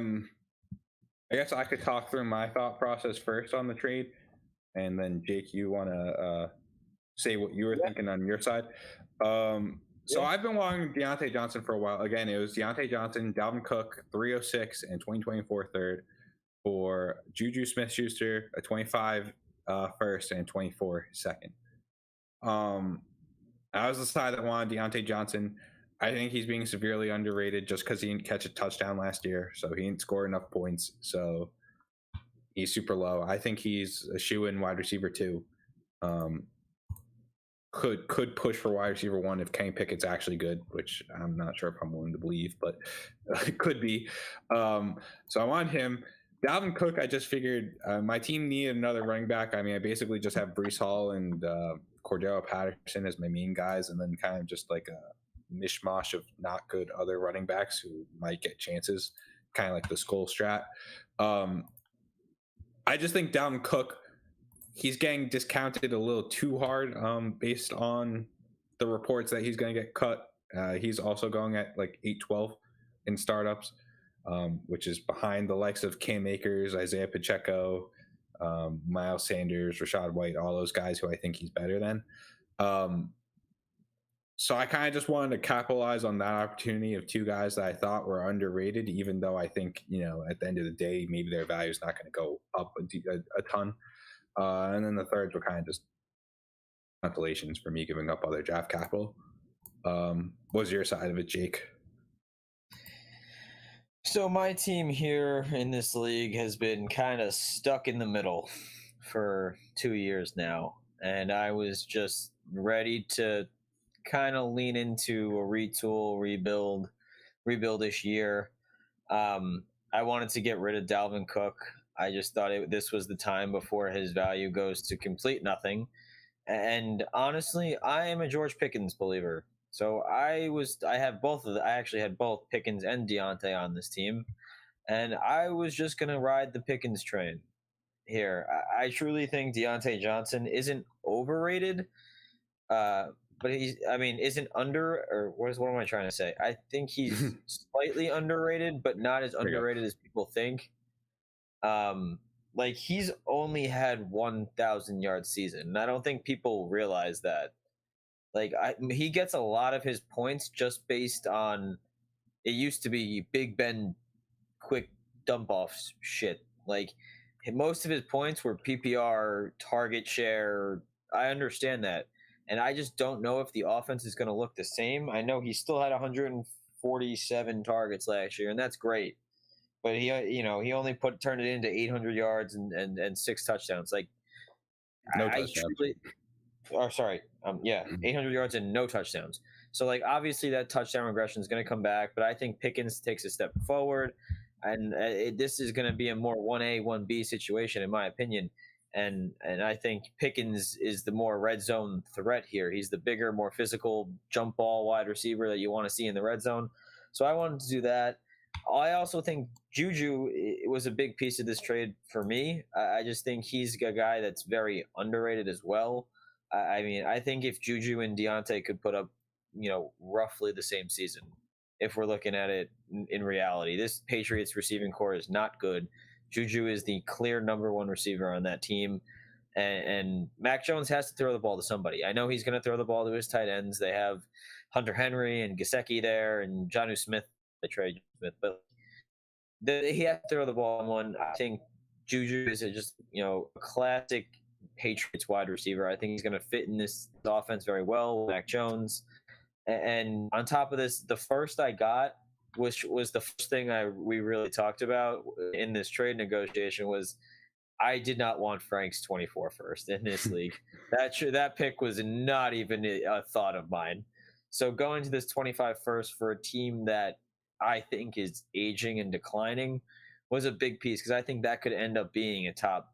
guess I could talk through my thought process first on the trade, and then Jake, you want to say what you were thinking on your side. So I've been wanting Deontay Johnson for a while. Again, it was Deontay Johnson, Dalvin Cook, 306 and 2024 third for Juju Smith-Schuster, a 25 first and 24 second. I was the side that wanted Deontay Johnson. I think he's being severely underrated just because he didn't catch a touchdown last year, so he didn't score enough points. So he's super low. I think he's a shoe-in wide receiver 2. Could push for wide receiver 1 if Kenny Pickett's actually good, which I'm not sure if I'm willing to believe, but it could be. So I want him. Dalvin Cook, I just figured my team needed another running back. I mean, I basically just have Breece Hall and Cordero Patterson as my main guys, and then kind of just like a mishmash of not good other running backs who might get chances, kind of like the skull strat. I just think Dalvin Cook, he's getting discounted a little too hard based on the reports that he's going to get cut. He's also going at like 8-12 in startups, which is behind the likes of Cam Akers, Isaiah Pacheco, Miles Sanders, Rashad White, all those guys who I think he's better than. So I kind of just wanted to capitalize on that opportunity of 2 guys that I thought were underrated, even though I think, at the end of the day, maybe their value is not going to go up a ton. And then the thirds were kind of just compilations for me giving up other draft capital. What was your side of it, Jake? So my team here in this league has been kind of stuck in the middle for 2 years now. And I was just ready to kind of lean into a retool, rebuild-ish year. I wanted to get rid of Dalvin Cook. I just thought this was the time before his value goes to complete nothing. And honestly, I am a George Pickens believer. So I actually had both Pickens and Deontay on this team. And I was just going to ride the Pickens train here. I truly think Deontay Johnson isn't overrated. But isn't under, or what am I trying to say? I think he's slightly underrated, but not as underrated as people think. Like he's only had 1,000-yard season, and I don't think people realize that. Like he gets a lot of his points just based on it used to be Big Ben quick dump off shit. Like most of his points were PPR target share. I understand that. And I just don't know if the offense is going to look the same. I know he still had 147 targets last year, and that's great. but he only turned it into 800 yards and 6 touchdowns. Like No I touchdowns. truly, or sorry, 800 yards and no touchdowns. So like obviously that touchdown regression is going to come back, but I think Pickens takes a step forward, and this is going to be a more 1A 1B situation in my opinion. And I think Pickens is the more red zone threat here. He's the bigger, more physical jump ball wide receiver that you want to see in the red zone. So I wanted to do that. I also think Juju was a big piece of this trade for me. I just think he's a guy that's very underrated as well. I mean, I think if Juju and Deontay could put up, roughly the same season, if we're looking at it in reality, this Patriots receiving core is not good. Juju is the clear number one receiver on that team. And Mac Jones has to throw the ball to somebody. I know he's going to throw the ball to his tight ends. They have Hunter Henry and Gesicki there and Jonnu Smith, the trade Smith, but he has to throw the ball on one. I think Juju is just, a classic Patriots wide receiver. I think he's going to fit in this offense very well with Mac Jones. And on top of this, the first I got, which was the first thing we really talked about in this trade negotiation, was I did not want Frank's 24 first in this league. That pick was not even a thought of mine. So going to this 25 first for a team that I think is aging and declining was a big piece, because I think that could end up being a top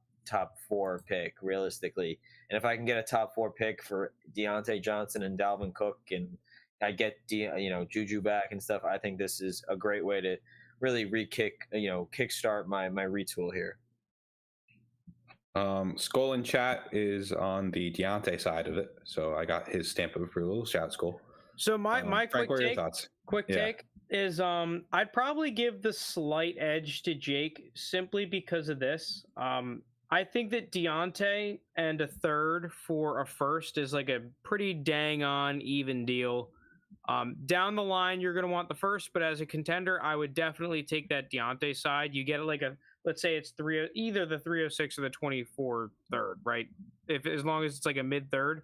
4 pick realistically. And if I can get a top 4 pick for Deontay Johnson and Dalvin Cook, and I get Juju back and stuff, I think this is a great way to really kickstart my retool here. Skull in chat is on the Deontay side of it, so I got his stamp of approval. Shout Skull. So my Frank, what are your take, thoughts? take is I'd probably give the slight edge to Jake simply because of this. I think that Deontay and a third for a first is like a pretty dang on even deal. Down the line, you're going to want the first, but as a contender, I would definitely take that Deontay side. You get like let's say it's either the 306 or the 24 third, right? As long as it's like a mid third,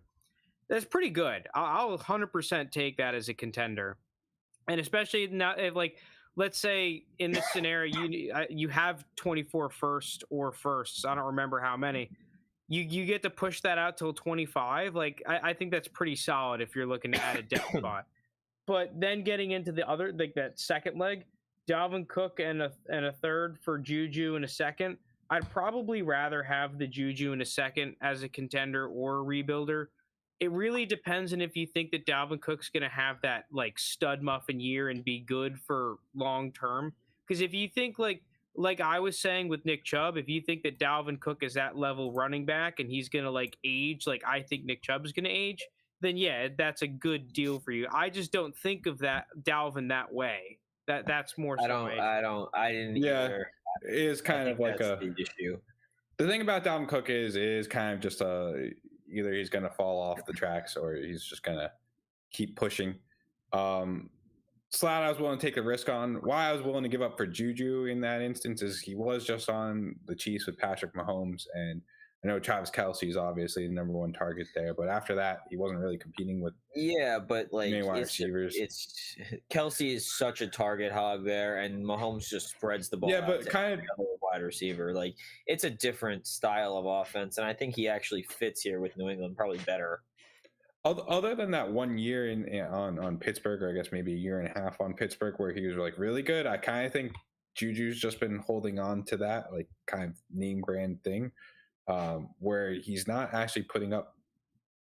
that's pretty good. I'll 100% take that as a contender, and especially not if, like, let's say in this scenario you have 24 first or firsts. I don't remember how many. You get to push that out till 25. Like I think that's pretty solid if you're looking to add a depth spot. But then getting into the other, like that second leg, Dalvin Cook and a third for Juju in a second. I'd probably rather have the Juju in a second as a contender or a rebuilder. It really depends on if you think that Dalvin Cook's going to have that like stud muffin year and be good for long term. Because if you think like I was saying with Nick Chubb, if you think that Dalvin Cook is that level running back and he's going to like age like I think Nick Chubb is going to age, then yeah, that's a good deal for you. I just don't think of that Dalvin that way. That's more. I didn't. Yeah, either. it is kind of like the issue. The thing about Dalvin Cook is kind of just either he's going to fall off the tracks or he's just going to keep pushing. Slat I was willing to take a risk on. Why I was willing to give up for Juju in that instance is he was just on the Chiefs with Patrick Mahomes, and I know Travis Kelce is obviously the number one target there, but after that he wasn't really competing with but like main wide receivers. It's Kelce is such a target hog there, and Mahomes just spreads the ball. Yeah, but kind of wide receiver. Like it's a different style of offense, and I think he actually fits here with New England probably better. Other than that 1 year on Pittsburgh, or I guess maybe a year and a half on Pittsburgh where he was like really good, I kind of think Juju's just been holding on to that like kind of name brand thing, where he's not actually putting up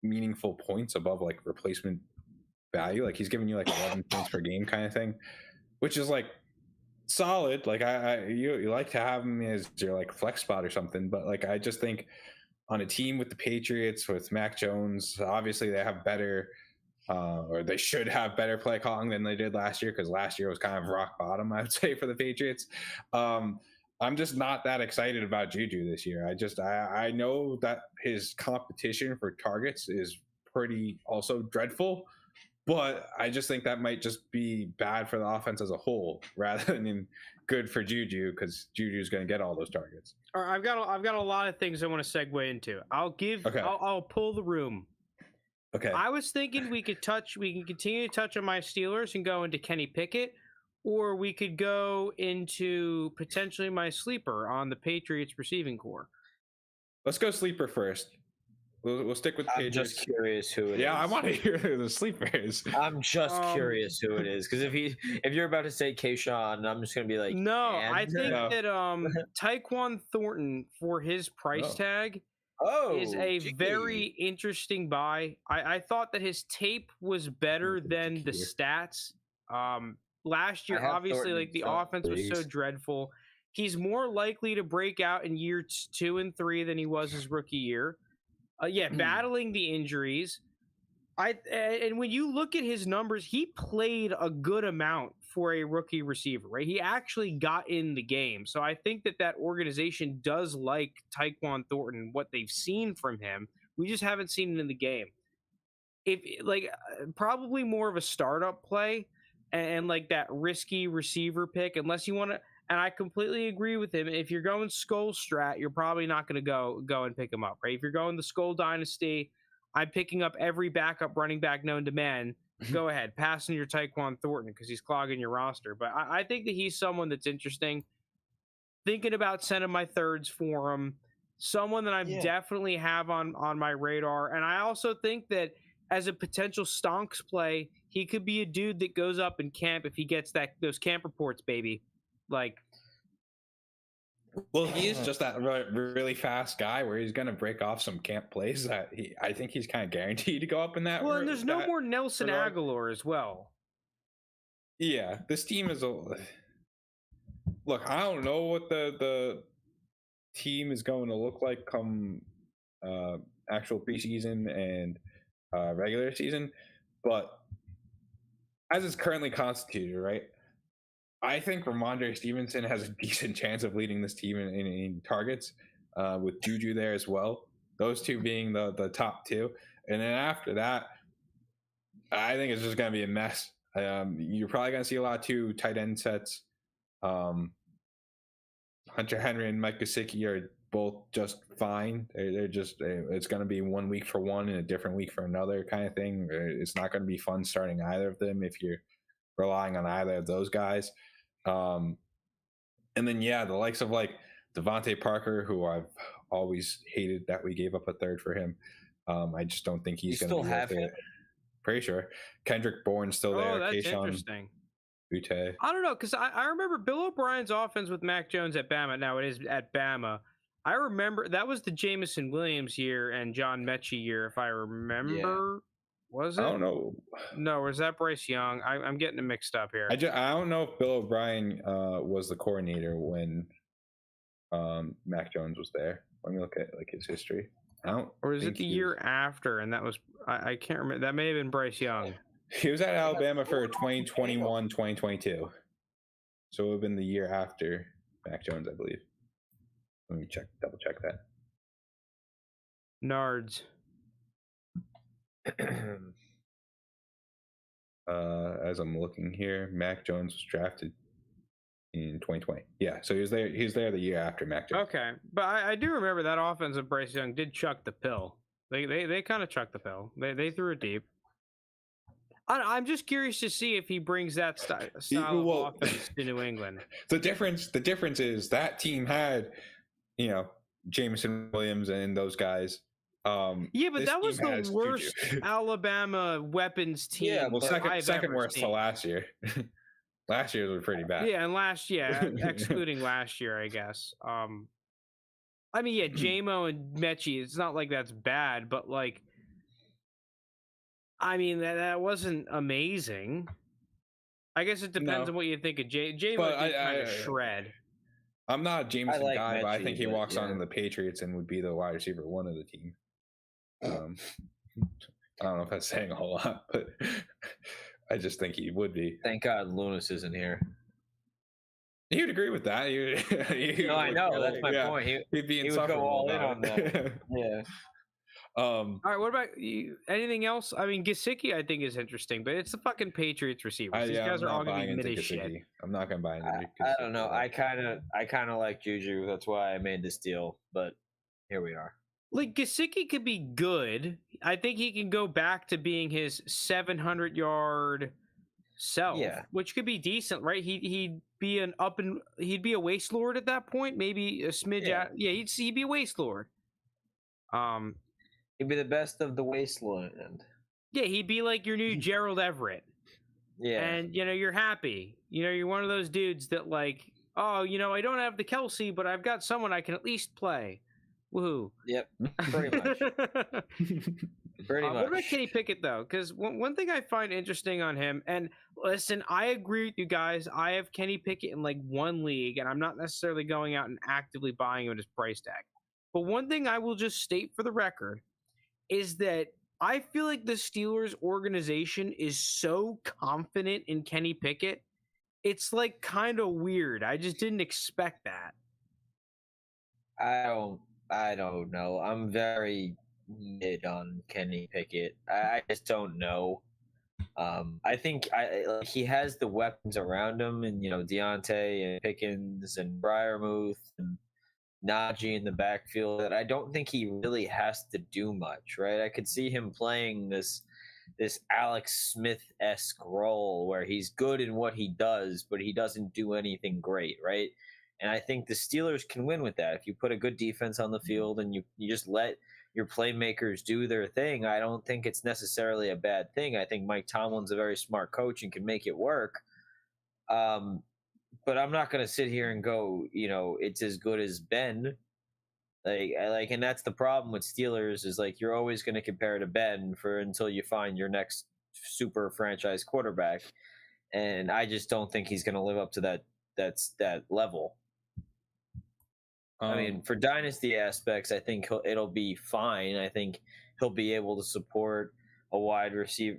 meaningful points above like replacement value. Like he's giving you like 11 points per game kind of thing, which is like solid. Like you like to have him as your like flex spot or something, but like I just think on a team with the Patriots with Mac Jones, obviously they have better or they should have better play calling than they did last year, because last year was kind of rock bottom, I would say, for the Patriots. I'm just not that excited about Juju this year. I know that his competition for targets is pretty also dreadful, but I just think that might just be bad for the offense as a whole rather than good for Juju, because Juju's going to get all those targets. All right, I've got a lot of things I want to segue into. I'll pull the room. Okay. I was thinking we can continue to touch on my Steelers and go into Kenny Pickett, or we could go into potentially my sleeper on the Patriots receiving core. Let's go sleeper first. We'll stick with I'm Patriots. just curious who it is. Yeah, I want to hear who the sleeper is. I'm just curious who it is, because if you're about to say Kayshawn, I'm just gonna be like, no, and? I think that Tyquan Thornton for his price tag is a very interesting buy. I thought that his tape was better than the stats. Last year, obviously, Thornton like the offense was so dreadful. He's more likely to break out in year 2 and 3 than he was his rookie year. Battling the injuries. And when you look at his numbers, he played a good amount for a rookie receiver, right? He actually got in the game. So I think that organization does like Tyquan Thornton, what they've seen from him. We just haven't seen it in the game. Probably more of a startup play and like that risky receiver pick, unless you want to. And I completely agree with him. If you're going Skull Strat, you're probably not going to go and pick him up, right? If you're going the Skull Dynasty, I'm picking up every backup running back known to man. Go ahead, pass on your Tyquan Thornton because he's clogging your roster. But I think that he's someone that's interesting. Thinking about sending my thirds for him. Someone that I definitely have on my radar. And I also think that as a potential stonks play, he could be a dude that goes up in camp if he gets those camp reports, baby. Well, he is just that really fast guy where he's going to break off some camp plays that I think he's kind of guaranteed to go up in that. Well, and there's no more Nelson Aguilar as well. Yeah, this team is look. I don't know what the team is going to look like come actual preseason and regular season, but as it's currently constituted, right? I think Ramondre Stevenson has a decent chance of leading this team in targets, with Juju there as well. Those two being the top two. And then after that, I think it's just going to be a mess. You're probably going to see a lot of 2 tight end sets. Hunter Henry and Mike Gesicki are both just fine. They're just, it's going to be 1 week for one and a different week for another kind of thing. It's not going to be fun starting either of them if you're relying on either of those guys. And then the likes of like Devontae Parker, who I've always hated that we gave up a third for him. I just don't think he's going to be worth it. Pretty sure Kendrick Bourne's still there. That's interesting. Butte. I don't know, because I remember Bill O'Brien's offense with Mac Jones at Bama. Now it is at Bama. I remember that was the Jameson Williams year and John Mechie year, if I remember. Yeah. Was it? I don't know. No, was that Bryce Young? I'm getting it mixed up here. I don't know if Bill O'Brien was the coordinator when Mac Jones was there. Let me look at his history. Or is it the year after? And that was I can't remember. That may have been Bryce Young. He was at Alabama for 2021, 2022. So it would have been the year after Mac Jones, I believe. Let me double check that. Nards. As I'm looking here, Mac Jones was drafted in 2020. Yeah, so he was there the year after Mac Jones. Okay, but I do remember that offense of Bryce Young did chuck the pill. They kind of chucked the pill. They threw it deep. I'm just curious to see if he brings that style of offense to New England. The difference is that team had, Jameson Williams and those guys. But that was the worst Alabama weapons team. Yeah, well, second worst to last year. Last year was pretty bad. Yeah, and excluding last year, I guess. J-Mo and Mechie, it's not like that's bad, but that wasn't amazing. I guess it depends on what you think of J-Mo. Kind of shred. I'm not a Jameson guy, but I think he walks on in the Patriots and would be the wide receiver one of the team. I don't know if that's saying a whole lot, but I just think he would be. Thank God Lounis isn't here. He would agree with that. I know. That's my point. He'd be he would go all in on that. Yeah. All right. What about you? Anything else? Gesicki, I think, is interesting, but it's the fucking Patriots receivers. These guys are all going to be mid as shit. I'm not going to buy into Gesicki. I don't know. I kind of like Juju. That's why I made this deal. But here we are. Gesicki could be good. I think he can go back to being his 700-yard, self, Yeah. which could be decent, right? He'd be he'd be a waste lord at that point, maybe a smidge. Yeah. He'd be a waste lord. He'd be the best of the wasteland. Yeah, he'd be like your new Gerald Everett. Yeah. And you're happy. You're one of those dudes that like, oh, I don't have the Kelsey, but I've got someone I can at least play. Woohoo! Yep, pretty much. Pretty much. What about Kenny Pickett though? Because one thing I find interesting on him, and listen, I agree with you guys. I have Kenny Pickett in like one league, and I'm not necessarily going out and actively buying him at his price tag. But one thing I will just state for the record is that I feel like the Steelers organization is so confident in Kenny Pickett. It's like kind of weird. I just didn't expect that. I don't know. I'm very mid on Kenny Pickett. I just don't know. I think he has the weapons around him, and Deontay and Pickens and Freiermuth and Najee in the backfield, that I don't think he really has to do much, right? I could see him playing this Alex Smith-esque role where he's good in what he does, but he doesn't do anything great, right? And I think the Steelers can win with that. If you put a good defense on the field and you just let your playmakers do their thing, I don't think it's necessarily a bad thing. I think Mike Tomlin's a very smart coach and can make it work. But I'm not going to sit here and go, it's as good as Ben. And that's the problem with Steelers is like you're always going to compare to Ben until you find your next super franchise quarterback, and I just don't think he's going to live up to that level. I mean, for dynasty aspects, I think it'll be fine. I think he'll be able to support a wide receiver,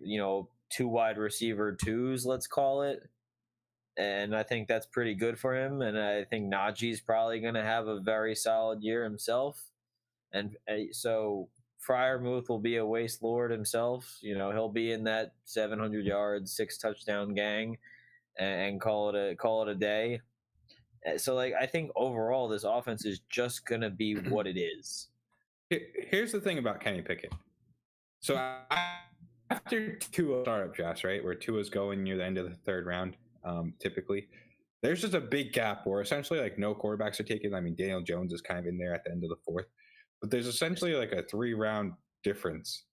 2 wide receiver twos, let's call it. And I think that's pretty good for him. And I think Najee's probably going to have a very solid year himself. And so Freiermuth will be a waste lord himself. He'll be in that 700 yards, 6 touchdown gang and call it a day. So I think overall this offense is just going to be what it is. Here's the thing about Kenny Pickett. So after Tua startup drafts, right, where Tua's going near the end of the 3rd round, typically there's just a big gap where essentially like no quarterbacks are taken. I mean, Daniel Jones is kind of in there at the end of the 4th, but there's essentially like a 3-round difference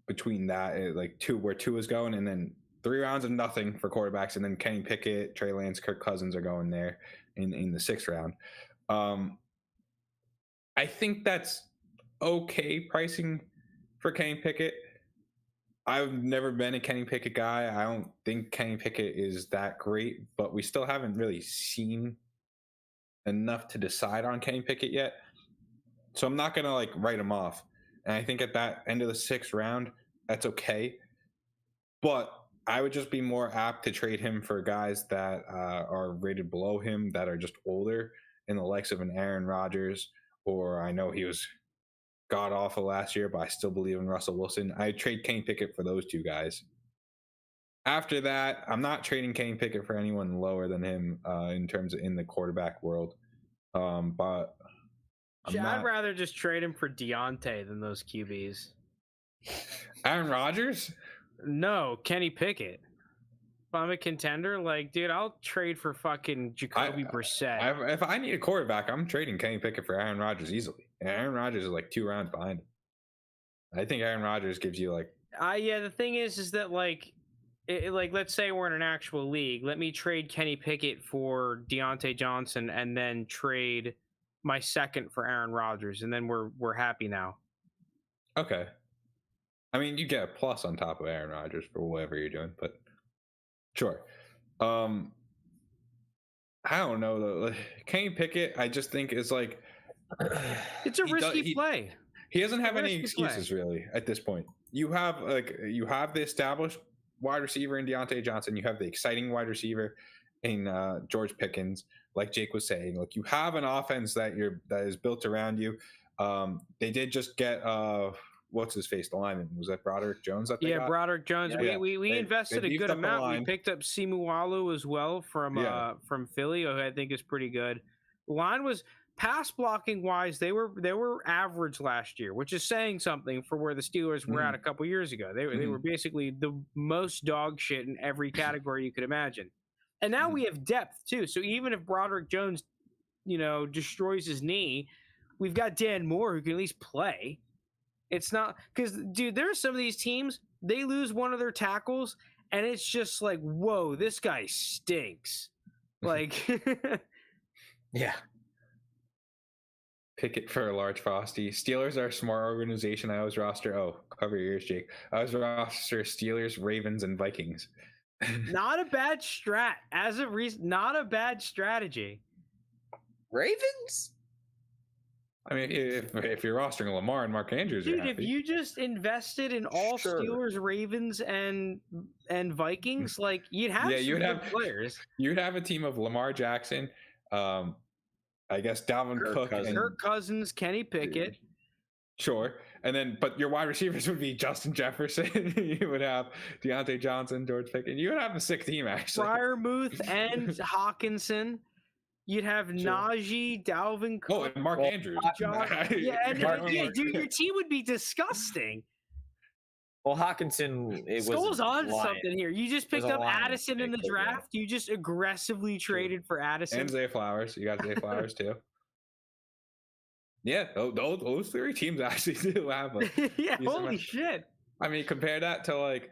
between that, like where Tua's going, and then 3 rounds of nothing for quarterbacks, and then Kenny Pickett, Trey Lance, Kirk Cousins are going there in the 6th round. I think that's okay pricing for Kenny Pickett. I've never been a Kenny Pickett guy. I don't think Kenny Pickett is that great, but we still haven't really seen enough to decide on Kenny Pickett yet. So I'm not going to write him off. And I think at that end of the 6th round, that's okay. But I would just be more apt to trade him for guys that are rated below him, that are just older, in the likes of an Aaron Rodgers, or I know he was god awful last year, but I still believe in Russell Wilson. I trade Kenny Pickett for those 2 guys. After that, I'm not trading Kenny Pickett for anyone lower than him in the quarterback world. But I'd rather just trade him for Deontay than those QBs. Aaron Rodgers? No, Kenny Pickett. If I'm a contender, dude, I'll trade for fucking Jacoby Brissett. If I need a quarterback, I'm trading Kenny Pickett for Aaron Rodgers easily. And Aaron Rodgers is 2 rounds behind him. I think Aaron Rodgers gives you the thing is that let's say we're in an actual league. Let me trade Kenny Pickett for Deontay Johnson, and then trade my 2nd for Aaron Rodgers, and then we're happy now. Okay. I mean, you get a plus on top of Aaron Rodgers for whatever you're doing, but sure. I don't know though. Kenny Pickett, I just think is it's a risky play. He doesn't have any excuses really at this point. You have the established wide receiver in Deontay Johnson. You have the exciting wide receiver in George Pickens. Like Jake was saying, you have an offense that is built around you. They did just get what's his face, the lineman, was that Broderick Jones? Broderick Jones. Yeah. We invested a good amount. We picked up Simualu as well from Philly, who I think is pretty good. The line was pass blocking wise, they were average last year, which is saying something for where the Steelers were at a couple years ago. They were basically the most dog shit in every category you could imagine. And now we have depth too. So even if Broderick Jones, destroys his knee, we've got Dan Moore who can at least play. It's not because, dude, there are some of these teams, they lose one of their tackles and it's just like, whoa, this guy stinks. Like, yeah. Pickett for a large Frosty. Steelers are a smart organization. I always roster. Oh, cover your ears, Jake. I always roster Steelers, Ravens, and Vikings. Not a bad strat. As of recent, not a bad strategy. Ravens? I mean, if you're rostering Lamar and Mark Andrews, dude, if you just invested in all Steelers, Ravens, and Vikings, like you'd have players. You'd have a team of Lamar Jackson, I guess Dalvin Cook, Kirk Cousins, Kenny Pickett. Sure. And then, but your wide receivers would be Justin Jefferson. You would have Deontay Johnson, George Pickens. You would have a sick team, actually. Freiermuth and Hawkinson. You'd have Najee, Dalvin Cook. Oh, and Mark Andrews. Dude, your team would be disgusting. Well, Hawkinson, Skull's on something here. You just picked up Addison in the draft. You just aggressively traded for Addison. And Zay Flowers. You got Zay Flowers, too. Yeah, those three teams actually do have holy shit. I mean, compare that to, like,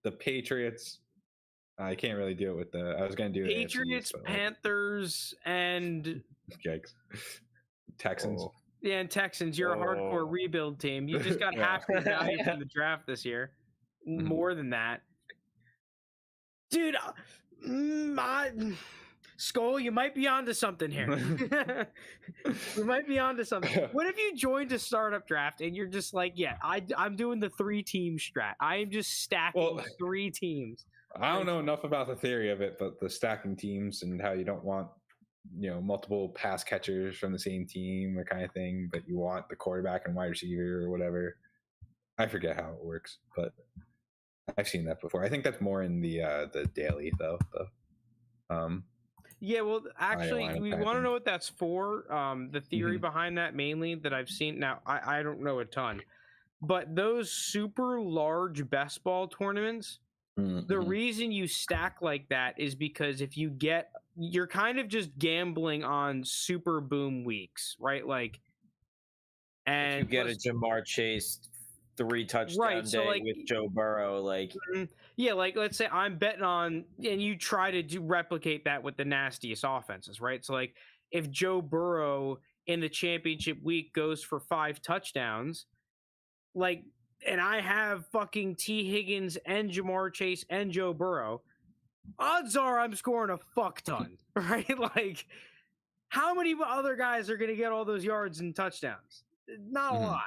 the Patriots. I can't really do it with I was going to do Patriots, AFCs, Panthers, and... Yikes. Texans. Oh. Yeah, and Texans, you're a hardcore rebuild team. You just got half the value from the draft this year. More than that. Dude, Skull, you might be onto something here. You might be onto something. What if you joined a startup draft and you're just like, yeah, I'm doing the 3-team strat. I am just stacking 3 teams. I don't know enough about the theory of it, but the stacking teams and how you don't want multiple pass catchers from the same team or kind of thing, but you want the quarterback and wide receiver or whatever. I forget how it works, but I've seen that before. I think that's more in the daily though. Yeah, well, actually, we want to know what that's for. The theory behind that mainly that I've seen. Now, I don't know a ton, but those super large best ball tournaments, the reason you stack like that is because if you're kind of just gambling on super boom weeks, right? Like, and if you get a Jamar Chase 3 touchdown day with Joe Burrow, like, yeah, like let's say I'm betting on, and you try to replicate that with the nastiest offenses, right? So like if Joe Burrow in the championship week goes for 5 touchdowns, like, and I have fucking T. Higgins and Jamar Chase and Joe Burrow, odds are I'm scoring a fuck ton, right? Like, how many other guys are going to get all those yards and touchdowns? Not a lot.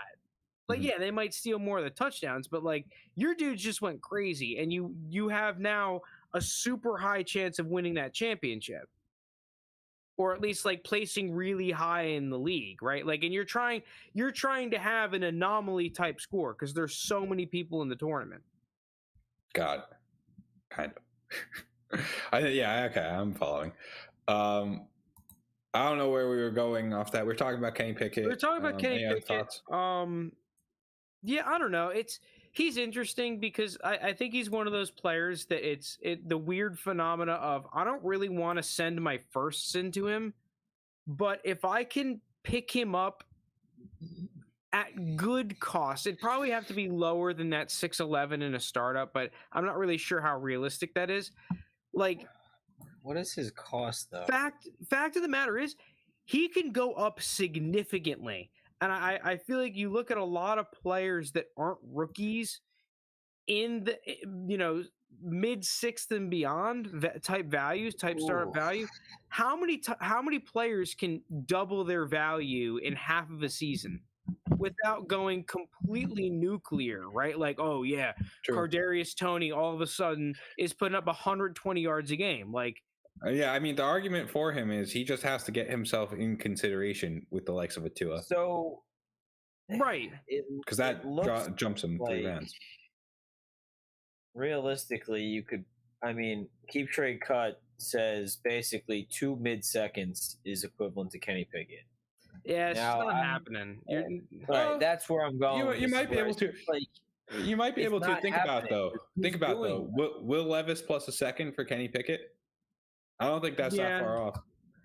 Like, yeah, they might steal more of the touchdowns, but like your dudes just went crazy, and you have now a super high chance of winning that championship, or at least like placing really high in the league, right? Like, and you're trying to have an anomaly type score because there's so many people in the tournament. God, kind of. Okay, I'm following. I don't know where we were going off that. We're talking about Kenny Pickett. We're talking about Kenny Pickett. Yeah, I don't know. He's interesting because I think he's one of those players that the weird phenomena of I don't really want to send my firsts into him, but if I can pick him up at good cost, it'd probably have to be lower than that 6'11" in a startup, but I'm not really sure how realistic that is. Like, what is his cost though? Fact of the matter is, he can go up significantly. And I feel like you look at a lot of players that aren't rookies in the mid 6th and beyond type values, type startup value. How many players can double their value in half of a season without going completely nuclear, right? Like, oh yeah, Kadarius Toney all of a sudden is putting up 120 yards a game, like. Yeah, I mean, the argument for him is he just has to get himself in consideration with the likes of a Tua. So, right. Because that jumps him 3 rounds. Realistically, you could, Keep Trade Cut says basically 2 mid-seconds is equivalent to Kenny Pickett. Yeah, it's Now, just not happening. Right, that's where I'm going. You might be able to. Like, You might be it's able to not think about happening. though. Who's Think about doing though. Will Levis plus a second for Kenny Pickett? I don't think that's that far off.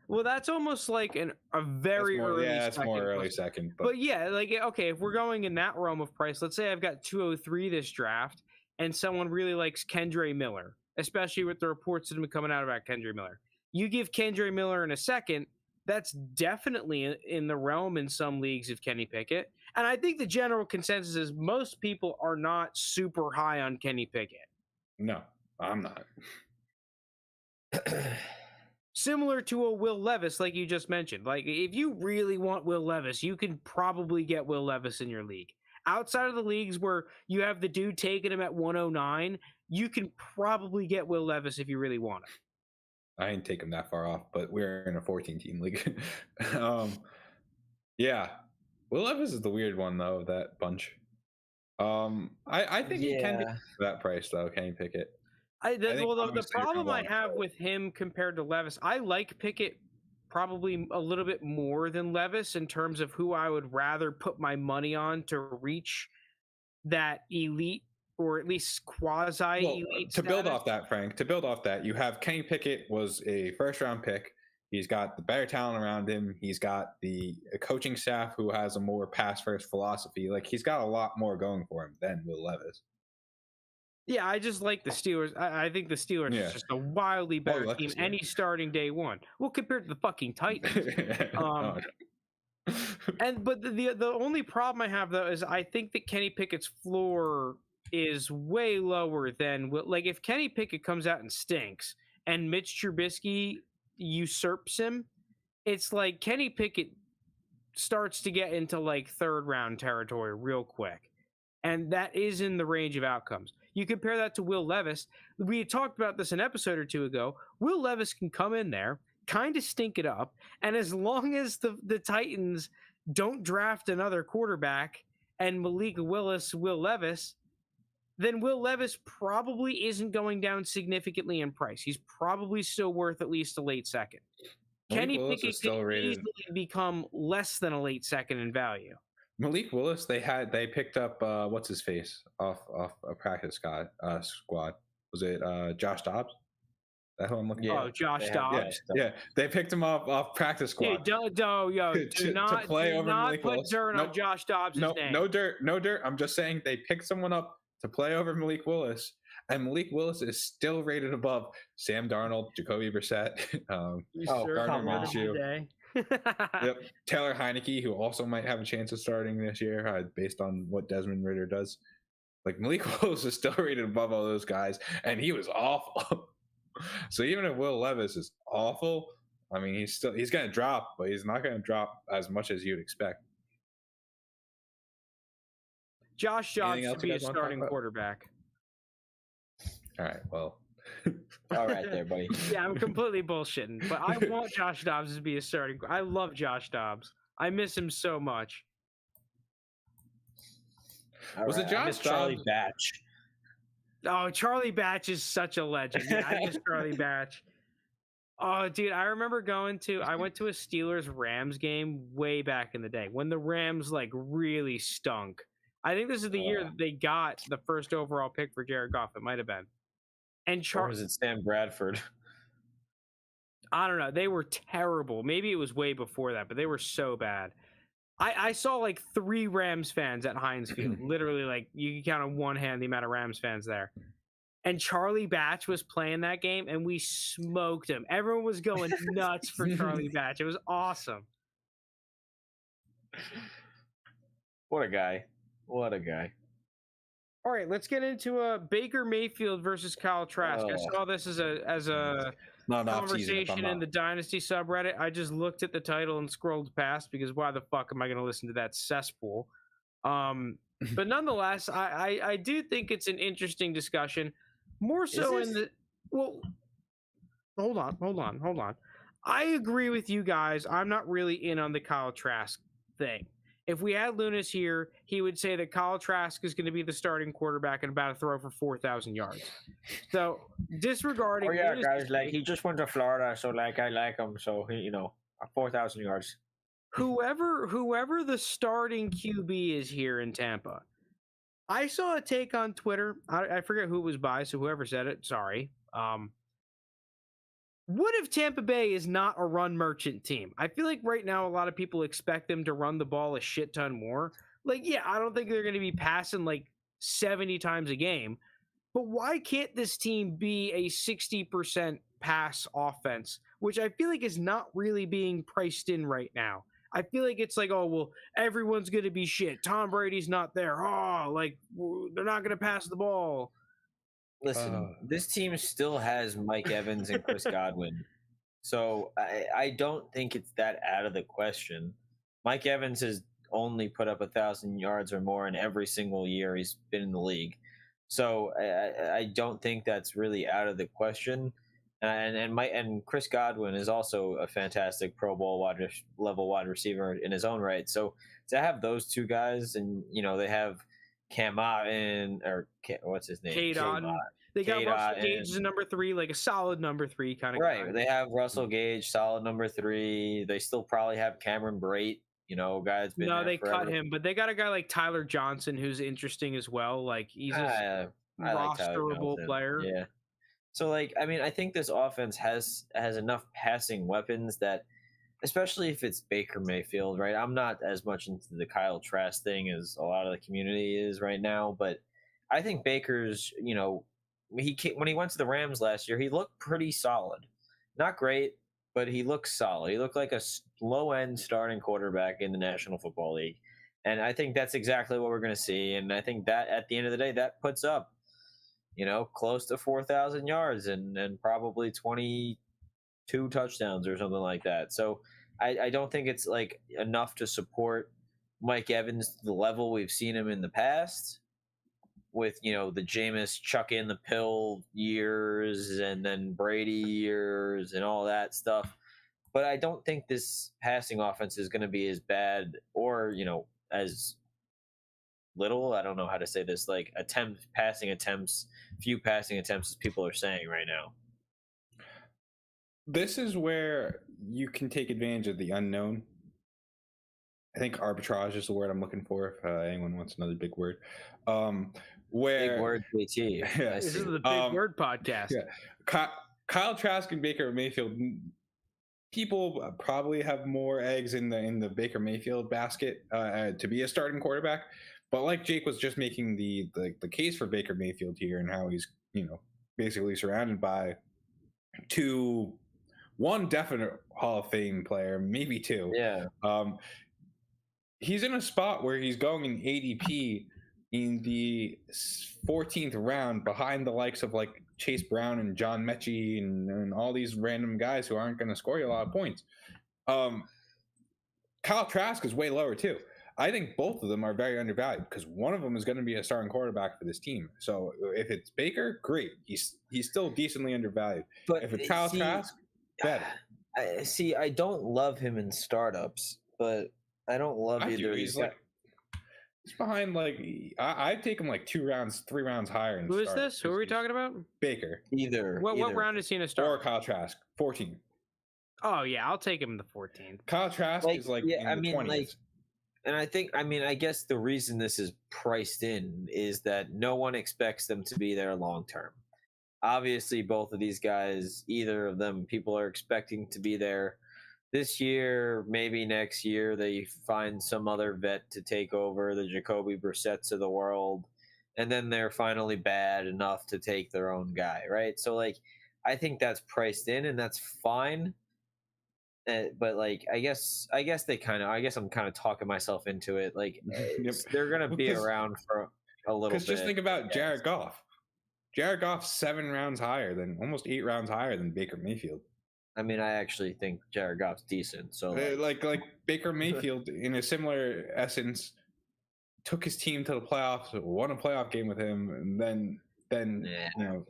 Well, that's almost like a very early. Yeah, that's second more early plus- second. But yeah, like okay, if we're going in that realm of price, let's say I've got 203 this draft, and someone really likes Kendre Miller, especially with the reports that have been coming out about Kendre Miller. You give Kendre Miller in a second, that's definitely in the realm in some leagues of Kenny Pickett. And I think the general consensus is most people are not super high on Kenny Pickett. No, I'm not. Similar to a Will Levis, like you just mentioned. Like, if you really want Will Levis, you can probably get Will Levis in your league. Outside of the leagues where you have the dude taking him at 109, you can probably get Will Levis if you really want him. I didn't take him that far off, but we're in a 14-team league. Yeah. Will Levis is the weird one, though, of that bunch. I think he can be that price, though, Kenny Pickett. The problem I have with him compared to Levis, I like Pickett probably a little bit more than Levis in terms of who I would rather put my money on to reach that elite or at least quasi-elite to build off that, Frank, you have Kenny Pickett was a first-round pick. He's got the better talent around him. He's got the coaching staff who has a more pass-first philosophy. Like, he's got a lot more going for him than Will Levis. Yeah, I just like the Steelers. I think the Steelers is just a wildly better team. Any starting day one. Well, compared to the fucking Titans. But the only problem I have though is I think that Kenny Pickett's floor is way lower than like if Kenny Pickett comes out and stinks and Mitch Trubisky usurps him, it's like Kenny Pickett starts to get into like third round territory real quick. And that is in the range of outcomes. You compare that to Will Levis. We had talked about this an episode or two ago. Will Levis can come in there, kind of stink it up, and as long as the Titans don't draft another quarterback and Malik Willis, Will Levis, then Will Levis probably isn't going down significantly in price. He's probably still worth at least a late second. Kenny Pickett could easily become less than a late second in value. Malik Willis, they picked up what's his face off a practice squad. Was it Josh Dobbs? That's who I'm looking at. Oh, Josh Dobbs. Yeah, they picked him off practice squad. Do not put dirt on Josh Dobbs' name. No dirt. I'm just saying they picked someone up to play over Malik Willis, and Malik Willis is still rated above Sam Darnold, Jacoby Brissett, Gardner Minshew. Yep. Taylor Heineke, who also might have a chance of starting this year based on what Desmond Ridder does. Like, Malik Willis is still rated above all those guys, and he was awful. So even if Will Levis is awful, I mean, he's going to drop, but he's not going to drop as much as you'd expect. Josh Dobbs should be a starting quarterback. All right, well. All right there, buddy. Yeah, I'm completely bullshitting, but I want Josh Dobbs to be a starting. I love Josh Dobbs. I miss him so much. Was it Josh Dobbs? Charlie Batch? Oh, Charlie Batch is such a legend. Yeah, I miss Charlie Batch. Oh, dude, I remember I went to a Steelers-Rams game way back in the day when the Rams like really stunk. I think this is the year that they got the first overall pick for Jared Goff. It might have been. And or was it Sam Bradford? I don't know. They were terrible. Maybe it was way before that, but they were so bad. I saw like 3 Rams fans at Heinz Field. Literally, like you can count on one hand the amount of Rams fans there. And Charlie Batch was playing that game, and we smoked him. Everyone was going nuts for Charlie Batch. It was awesome. What a guy. What a guy. All right, let's get into Baker Mayfield versus Kyle Trask. I saw this as a conversation in the Dynasty subreddit. I just looked at the title and scrolled past because why the fuck am I going to listen to that cesspool? But nonetheless, I do think it's an interesting discussion. More so hold on. I agree with you guys. I'm not really in on the Kyle Trask thing. If we had Lounis here, he would say that Kyle Trask is going to be the starting quarterback and about to throw for 4,000 yards. So disregarding, guys, like he just went to Florida, so like I like him. So he, 4,000 yards. whoever the starting QB is here in Tampa. I saw a take on Twitter. I forget who it was by, so whoever said it, sorry. What if Tampa Bay is not a run merchant team? I feel like right now a lot of people expect them to run the ball a shit ton more. Like, yeah, I don't think they're going to be passing like 70 times a game, but why can't this team be a 60% pass offense, which I feel like is not really being priced in right now? I feel like it's like, oh, well, everyone's going to be shit. Tom Brady's not there. Oh, like, they're not going to pass the ball. Listen, this team still has Mike Evans and Chris Godwin. So I don't think it's that out of the question. Mike Evans has only put up 1,000 yards or more in every single year he's been in the league. So I don't think that's really out of the question. And Chris Godwin is also a fantastic Pro Bowl level wide receiver in his own right. So to have those two guys, and they have what's his name? Kadon. They got Russell Gage as a number 3, like a solid number 3 kind of guy. Right. They have Russell Gage, solid number 3. They still probably have Cameron Brate, guy's been there they forever. cut him, but they got a guy like Tyler Johnson who's interesting as well. Like he's a rosterable player. Yeah. So I think this offense has enough passing weapons that, especially if it's Baker Mayfield, right? I'm not as much into the Kyle Trask thing as a lot of the community is right now, but I think Baker's, when he went to the Rams last year, he looked pretty solid. Not great, but he looked solid. He looked like a low-end starting quarterback in the National Football League. And I think that's exactly what we're going to see. And I think that at the end of the day, that puts up, close to 4,000 yards and probably 22 touchdowns or something like that. So I don't think it's like enough to support Mike Evans to the level we've seen him in the past, with the Jameis chuck in the pill years and then Brady years and all that stuff. But I don't think this passing offense is going to be as bad or as little, I don't know how to say this, like few passing attempts as people are saying right now. This is where you can take advantage of the unknown. I think arbitrage is the word I'm looking for, if anyone wants another big word. Big word, JT. Yeah. This is the big word podcast. Yeah. Kyle Trask and Baker Mayfield, people probably have more eggs in the Baker Mayfield basket to be a starting quarterback. But like Jake was just making the case for Baker Mayfield here, and how he's basically surrounded by one definite Hall of Fame player, maybe 2. Yeah. He's in a spot where he's going in ADP in the 14th round, behind the likes of like Chase Brown and John Mechie and all these random guys who aren't going to score you a lot of points. Kyle Trask is way lower too. I think both of them are very undervalued because one of them is going to be a starting quarterback for this team. So if it's Baker, great. He's still decently undervalued. But if it's Kyle Trask, better. I don't love him in startups, but I don't love either. He's behind, I'd take him like 2 rounds, 3 rounds higher. Who is this? Who are we talking about? Baker. What round is he in a start? Or Kyle Trask, 14. Oh yeah, I'll take him in the 14th. Kyle Trask is in the 20s. And I guess the reason this is priced in is that no one expects them to be there long term. Obviously, both of these guys, either of them, people are expecting to be there this year, maybe next year. They find some other vet to take over, the Jacoby Brissetts of the world, and then they're finally bad enough to take their own guy, right? So, I think that's priced in, and that's fine. But I guess I'm kind of talking myself into it. They're gonna be around for a little bit. Because just think about Jared Goff. Jared Goff's 7 rounds higher than, almost 8 rounds higher than Baker Mayfield. I mean, I actually think Jared Goff's decent. So like Baker Mayfield, in a similar essence, took his team to the playoffs, won a playoff game with him, and then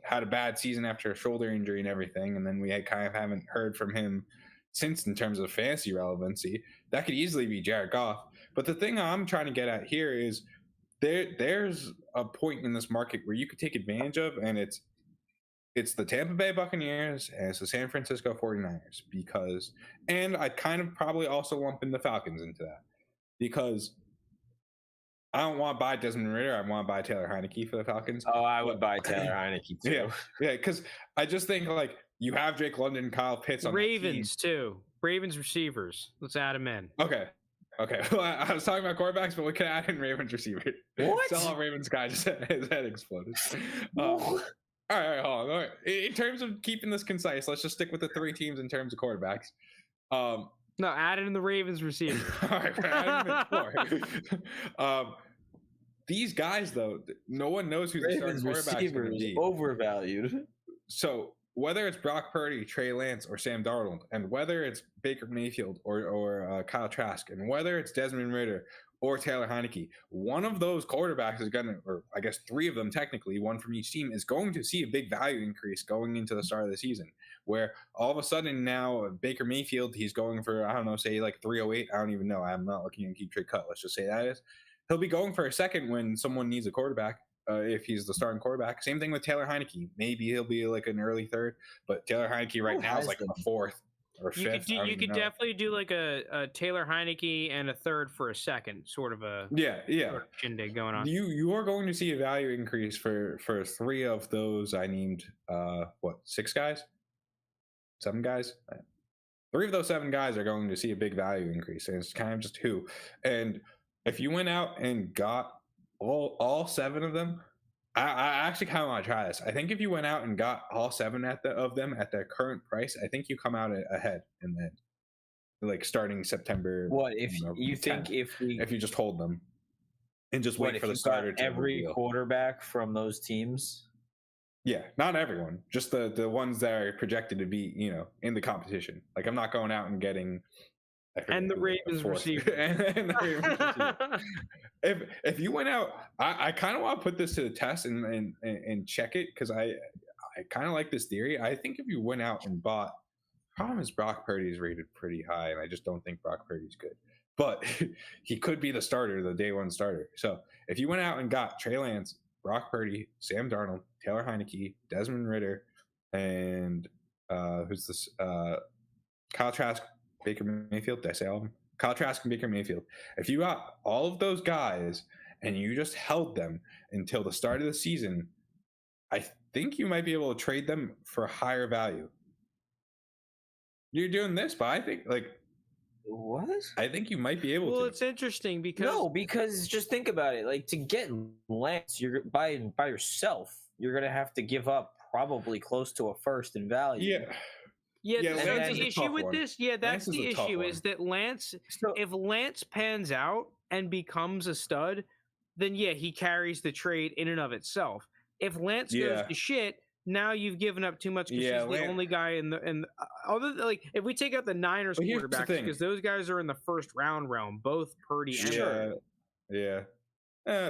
had a bad season after a shoulder injury and everything, and then we haven't heard from him since in terms of fantasy relevancy. That could easily be Jared Goff. But the thing I'm trying to get at here is there's a point in this market where you could take advantage of, and it's it's the Tampa Bay Buccaneers and it's the San Francisco 49ers because, and I kind of probably also lump in the Falcons into that because I don't want to buy Desmond Ridder. I want to buy Taylor Heineke for the Falcons. Oh, I would buy Taylor Heineke too. Yeah, because I just think like you have Drake London, Kyle Pitts on Ravens too. Ravens receivers. Let's add them in. Okay. Well, I was talking about quarterbacks, but we could add in Ravens receiver. What? Sell Ravens guy just his head exploded. All right, hold on. All right. In terms of keeping this concise, let's just stick with the 3 teams in terms of quarterbacks. No, add in the Ravens receiver. All right, add in the 4. These guys, though, no one knows who the starting quarterback is going to be. Overvalued. So whether it's Brock Purdy, Trey Lance, or Sam Darnold, and whether it's Baker Mayfield or Kyle Trask, and whether it's Desmond Ridder or Taylor Heineke, one of those quarterbacks is going to, or I guess 3 of them technically, one from each team, is going to see a big value increase going into the start of the season, where all of a sudden now Baker Mayfield, he's going for, I don't know, say like 308. I don't even know. I'm not looking at Keep Trade Cut. Let's just say that is. He'll be going for a second when someone needs a quarterback. If he's the starting quarterback. Same thing with Taylor Heineke. Maybe he'll be like an early 3rd, but Taylor Heineke right now is like a 4th or 5th. You could definitely do like a Taylor Heineke and a 3rd for a 2nd, sort of a sort of shindig going on. You are going to see a value increase for 3 of those. I named 6 guys, 7 guys. 3 of those 7 guys are going to see a big value increase, and it's kind of just who. And if you went out and got all 7 of them, I actually kind of want to try this. I think if you went out and got all 7 of them at their current price, I think you come out ahead. And then, like starting September. What if you think 10th, if you just hold them and just wait for the starter to every quarterback from those teams? Yeah, not everyone, just the ones that are projected to be in the competition. Like I'm not going out and getting. And the Ravens receiver. and the Ravens receiver. If you went out, I kind of want to put this to the test and check it because I kind of like this theory. I think if you went out and bought, problem is Brock Purdy is rated pretty high, and I just don't think Brock Purdy's good. But he could be the starter, the day 1 starter. So if you went out and got Trey Lance, Brock Purdy, Sam Darnold, Taylor Heineke, Desmond Ridder, and who's this? Kyle Trask, Baker Mayfield. Did I say all of them? Kyle Trask and Baker Mayfield. If you got all of those guys and you just held them until the start of the season, I think you might be able to trade them for higher value. You're doing this, but I think what? I think you might be able to. Well, it's interesting because just think about it. Like to get Lance, you're by yourself. You're gonna have to give up probably close to a 1st in value. Yeah, that's the issue with this. Yeah, that's the issue is that Lance, if Lance pans out and becomes a stud, then yeah, he carries the trade in and of itself. If Lance goes to shit, now you've given up too much because he's the only guy in the other if we take out the Niners quarterbacks because those guys are in the 1st round realm, both Purdy and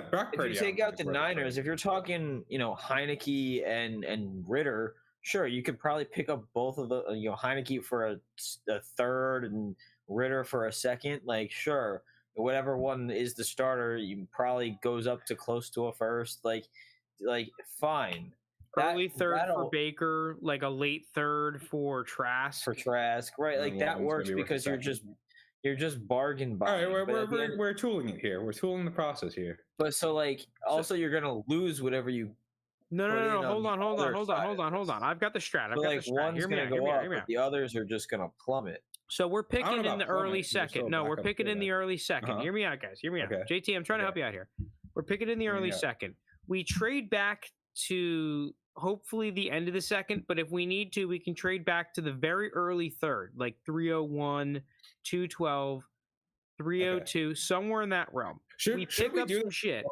Brock Purdy. If you take out the Niners, if you're talking, Heineke and Ridder. Sure, you could probably pick up both of the, Heineke for a 3rd and Ridder for a 2nd. Like, sure, whatever one is the starter, you probably goes up to close to a 1st. Like fine. Early 3rd for Baker, like a late 3rd for Trask. Right? Like that works because you're just bargain buying. All right, we're tooling it here. We're tooling the process here. But so also you're gonna lose whatever you. No. Hold on. I've got the strat. One's going to go up, but the others are just going to plummet. So we're picking in the early 2nd. No, we're picking in the early 2nd. Hear me out, guys. Hear me out. JT, I'm trying to help you out here. We're picking in the early 2nd. We trade back to hopefully the end of the 2nd, but if we need to, we can trade back to the very early 3rd, like 301, 212, 302, somewhere in that realm. We pick up some shit.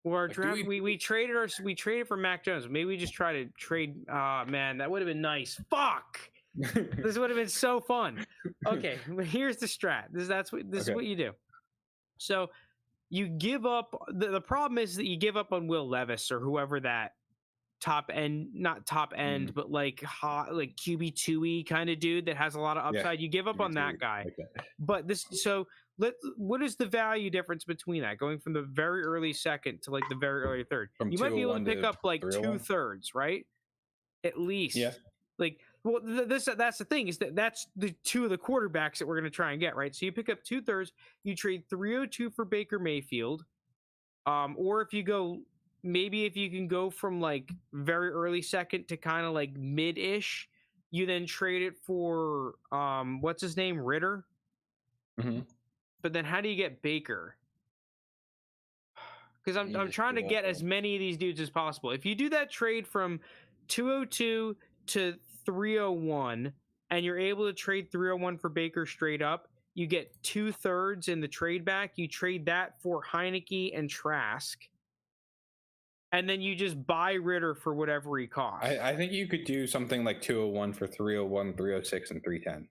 Or draft, we traded for Mac Jones. Maybe we just try to trade. Man, that would have been nice. Fuck, this would have been so fun. Okay, here's the strat. This is what you do. So you give up. The problem is that you give up on Will Levis or whoever that top end, not top end, but like hot, like QB2E kind of dude that has a lot of upside. You give up on that guy. But what is the value difference between that going from the very early second to like the very early third? You might be able to pick up like 2/3, right? At least. Yeah. Like, well, that's the thing, is that's the two of the quarterbacks that we're going to try and get, right? So you pick up 2/3, you trade 302 for Baker Mayfield. Or if you can go from like very early second to kind of like mid-ish, you then trade it for what's his name, Ritter. Mm-hmm. But then how do you get Baker? Because I'm trying to get as many of these dudes as possible. If you do that trade from 202 to 301, and you're able to trade 301 for Baker straight up, you get 2/3 in the trade back. You trade that for Heineke and Trask, and then you just buy Ritter for whatever he costs. I think you could do something like 201 for 301, 306, and 310.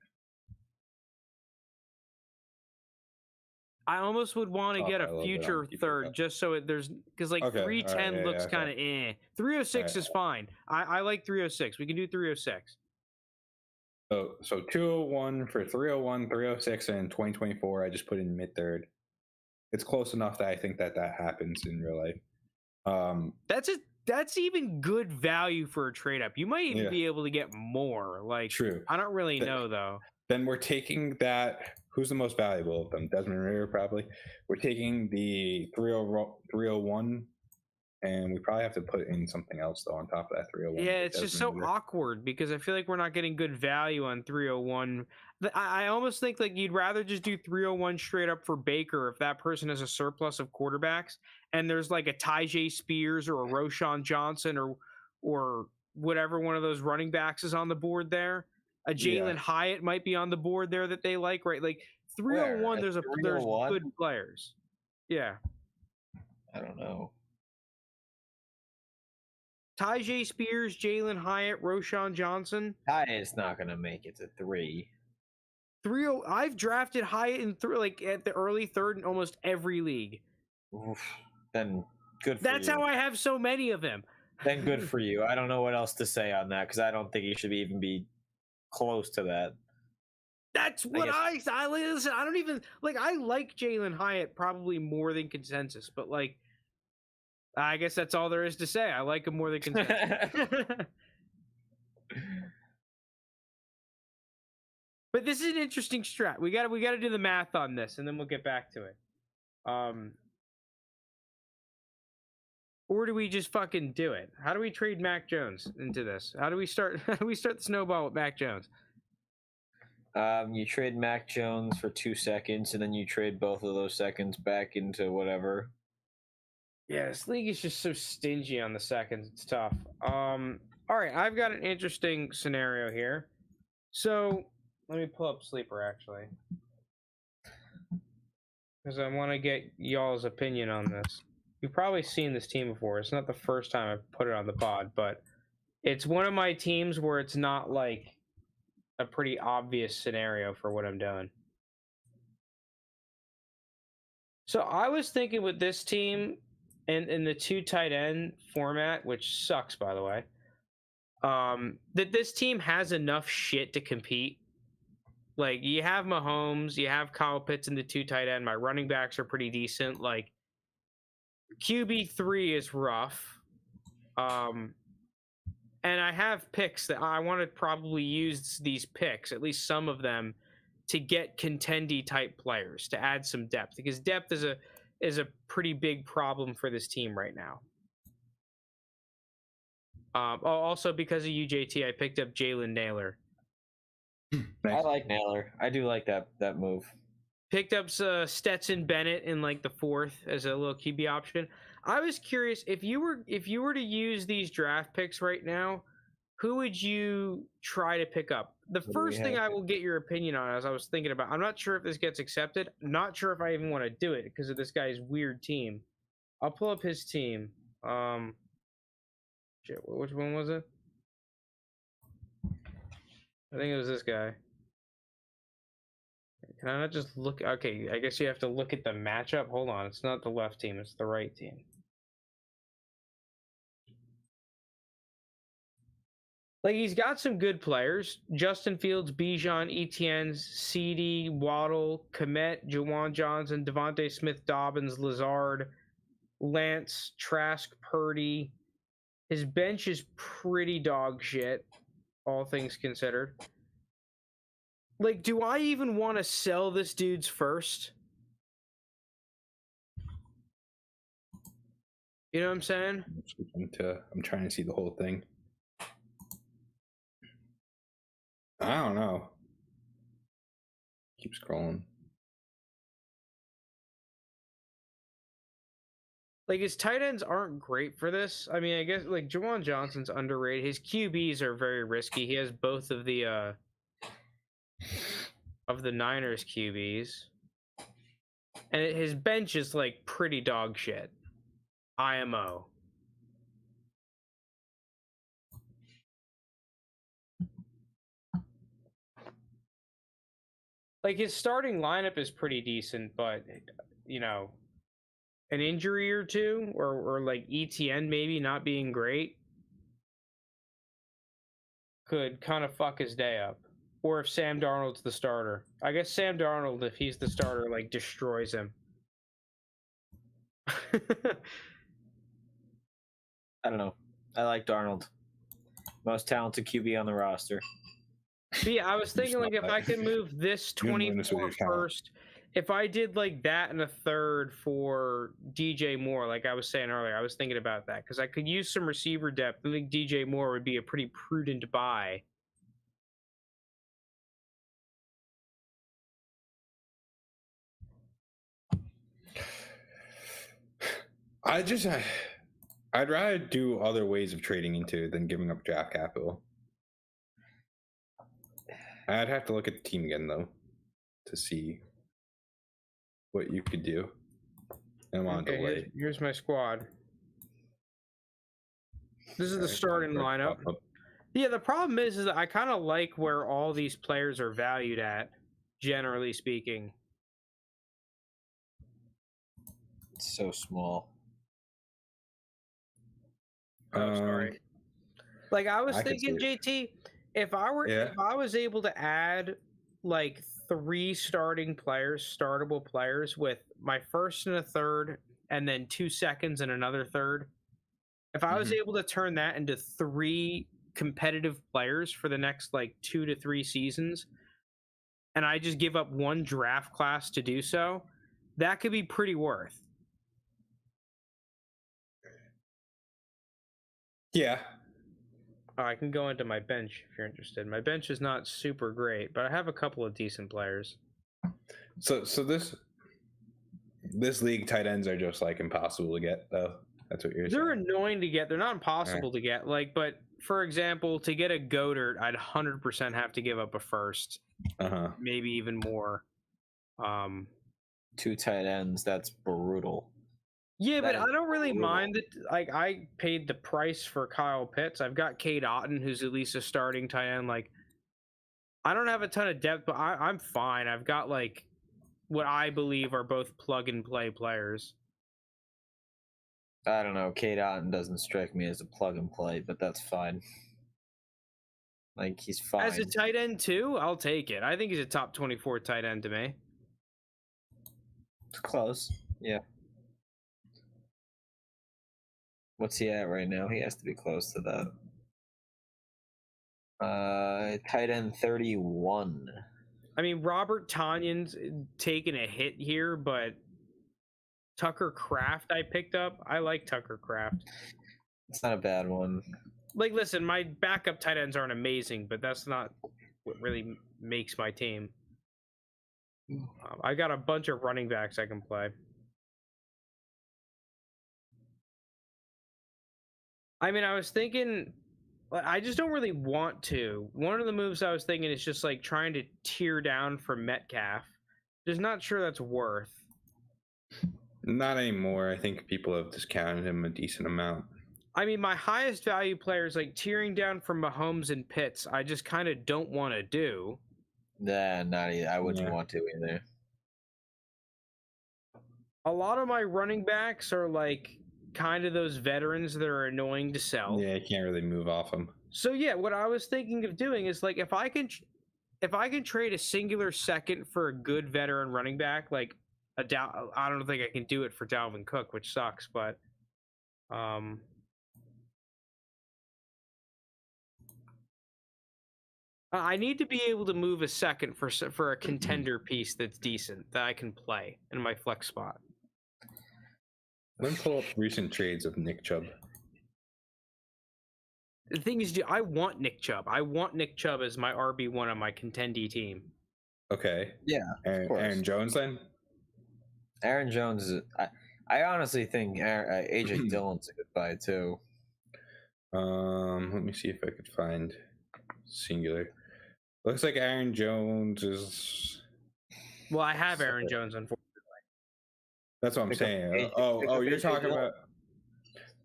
I almost would want to get a future third, just so there's, because like 310 looks kind of 306 is fine. I like 306. We can do 306. So 201 for 301, 306, and 2024. I just put in mid-third. It's close enough that I think that happens in real life. That's even good value for a trade up. You might even be able to get more. Like, true. I don't really know though. Then we're taking that. Who's the most valuable of them? Desmond Ridder, probably. We're taking the 301, and we probably have to put in something else though on top of that 301. Yeah, it's just so awkward because I feel like we're not getting good value on 301. I almost think like you'd rather just do 301 straight up for Baker if that person has a surplus of quarterbacks and there's like a Tyjae Spears or a Roshan Johnson or whatever one of those running backs is on the board there. A Jalen Hyatt might be on the board there that they like, right? Like 301, there's good players. Yeah. I don't know. Tyjae Spears, Jalen Hyatt, Roshan Johnson. Hyatt's not going to make it to 3. 3. I've drafted Hyatt in like at the early third in almost every league. Oof. Then good for That's you. how I have so many of him. Then good for you. I don't know what else to say on that because I don't think he should even be close to that. That's what I listen. I don't even like. I like Jalen Hyatt probably more than consensus, but like, I guess that's all there is to say. I like him more than consensus. But this is an interesting strat. We got to do the math on this, and then we'll get back to it. Or do we just fucking do it? How do we trade Mac Jones into this? How do we start the snowball with Mac Jones? You trade Mac Jones for 2 seconds, and then you trade both of those seconds back into whatever. Yeah, this league is just so stingy on the seconds. It's tough. All right, I've got an interesting scenario here. So let me pull up Sleeper actually, because I want to get y'all's opinion on this. You've probably seen this team before. It's not the first time I've put it on the pod, but it's one of my teams where it's not like a pretty obvious scenario for what I'm doing. So I was thinking with this team and in the 2 tight end format, which sucks by the way, that this team has enough shit to compete. Like, you have Mahomes, you have Kyle Pitts in the 2 tight end. My running backs are pretty decent. Like, QB3 is rough. And I have picks that I want to probably use these picks, at least some of them, to get contendy type players, to add some depth, because depth is a pretty big problem for this team right now. Also because of you, JT, I picked up Jalen Naylor. Nice. I like Naylor. I do like that move. Picked up Stetson Bennett in like the 4th as a little QB option. I was curious if you were to use these draft picks right now, who would you try to pick up? The first thing I will get your opinion on, as I was thinking about, I'm not sure if this gets accepted. I'm not sure if I even want to do it because of this guy's weird team. I'll pull up his team. Shit, which one was it? I think it was this guy. Can I not just look? Okay, I guess you have to look at the matchup. Hold on, it's not the left team, it's the right team. Like, he's got some good players. Justin Fields, Bijan, Etienne, CD, Waddle, Komet, Jawan Johnson, Devontae Smith, Dobbins, Lazard, Lance, Trask, Purdy. His bench is pretty dog shit, all things considered. Like, do I even want to sell this dude's first? You know what I'm saying? I'm trying to see the whole thing. I don't know. Keep scrolling. Like, his tight ends aren't great for this. I mean, I guess, like, Jawan Johnson's underrated. His QBs are very risky. He has both of the Niners QBs. And his bench is, like, pretty dog shit. IMO. Like, his starting lineup is pretty decent, but, you know, an injury or two, or like ETN maybe not being great, could kind of fuck his day up. Or if Sam Darnold's the starter. I guess Sam Darnold, if he's the starter, like, destroys him. I don't know. I like Darnold. Most talented QB on the roster. But yeah, I was thinking, like, if I could move this 24 first, if I did like that and a third for DJ Moore, like I was saying earlier, I was thinking about that because I could use some receiver depth. I think DJ Moore would be a pretty prudent buy. I'd rather do other ways of trading into than giving up draft capital. I'd have to look at the team again, though, to see what you could do. I'm on the way. Here's my squad. This is the starting lineup. Yeah, the problem is that I kind of like where all these players are valued at, generally speaking. It's so small. Oh, sorry. Like, I was thinking, JT, if I was able to add like 3 startable players with my first and a third, and then 2 seconds and another third, if I was able to turn that into 3 competitive players for the next like 2 to 3 seasons, and I just give up 1 draft class to do so, that could be pretty worth. Yeah. I can go into my bench if you're interested. My bench is not super great, but I have a couple of decent players. So this league tight ends are just like impossible to get, though. That's what you're saying. They're annoying to get. They're not impossible to get. Like, but for example, to get a Goddard, I'd 100% have to give up a first. Maybe even more. 2 tight ends. That's brutal. Yeah, but I don't really mind that. Like, I paid the price for Kyle Pitts. I've got Cade Otton, who's at least a starting tight end. Like, I don't have a ton of depth, but I'm fine. I've got like what I believe are both plug and play players. I don't know. Cade Otton doesn't strike me as a plug and play, but that's fine. Like, he's fine. As a tight end too, I'll take it. I think he's a top 24 tight end to me. It's close. Yeah. What's he at right now? He has to be close to that. Tight end 31. I mean, Robert Tonyan's taking a hit here, but Tucker Kraft I picked up. I like Tucker Kraft. It's not a bad one. Like, listen, my backup tight ends aren't amazing, but that's not what really makes my team. I got a bunch of running backs I can play. I mean, I was thinking, I just don't really want to. One of the moves I was thinking is just like trying to tear down from Metcalf. Just not sure that's worth. Not anymore. I think people have discounted him a decent amount. I mean, my highest value players, like tearing down from Mahomes and Pitts, I just kind of don't want to do. Nah, not either. I wouldn't want to either. A lot of my running backs are like kind of those veterans that are annoying to sell. Yeah, you can't really move off them. So yeah, what I was thinking of doing is like if I can trade a singular second for a good veteran running back, like I don't think I can do it for Dalvin Cook, which sucks, but I need to be able to move a second for a contender piece that's decent that I can play in my flex spot. Let me pull up recent trades of Nick Chubb. The thing is, I want Nick Chubb. I want Nick Chubb as my RB1 on my contendee team. Okay. Yeah. Aaron Jones then? Aaron Jones is. I honestly think AJ Dillon's a good buy too. Let me see if I could find singular. Looks like Aaron Jones is. Well, I have Aaron Jones, unfortunately. That's what I'm saying. You're talking about.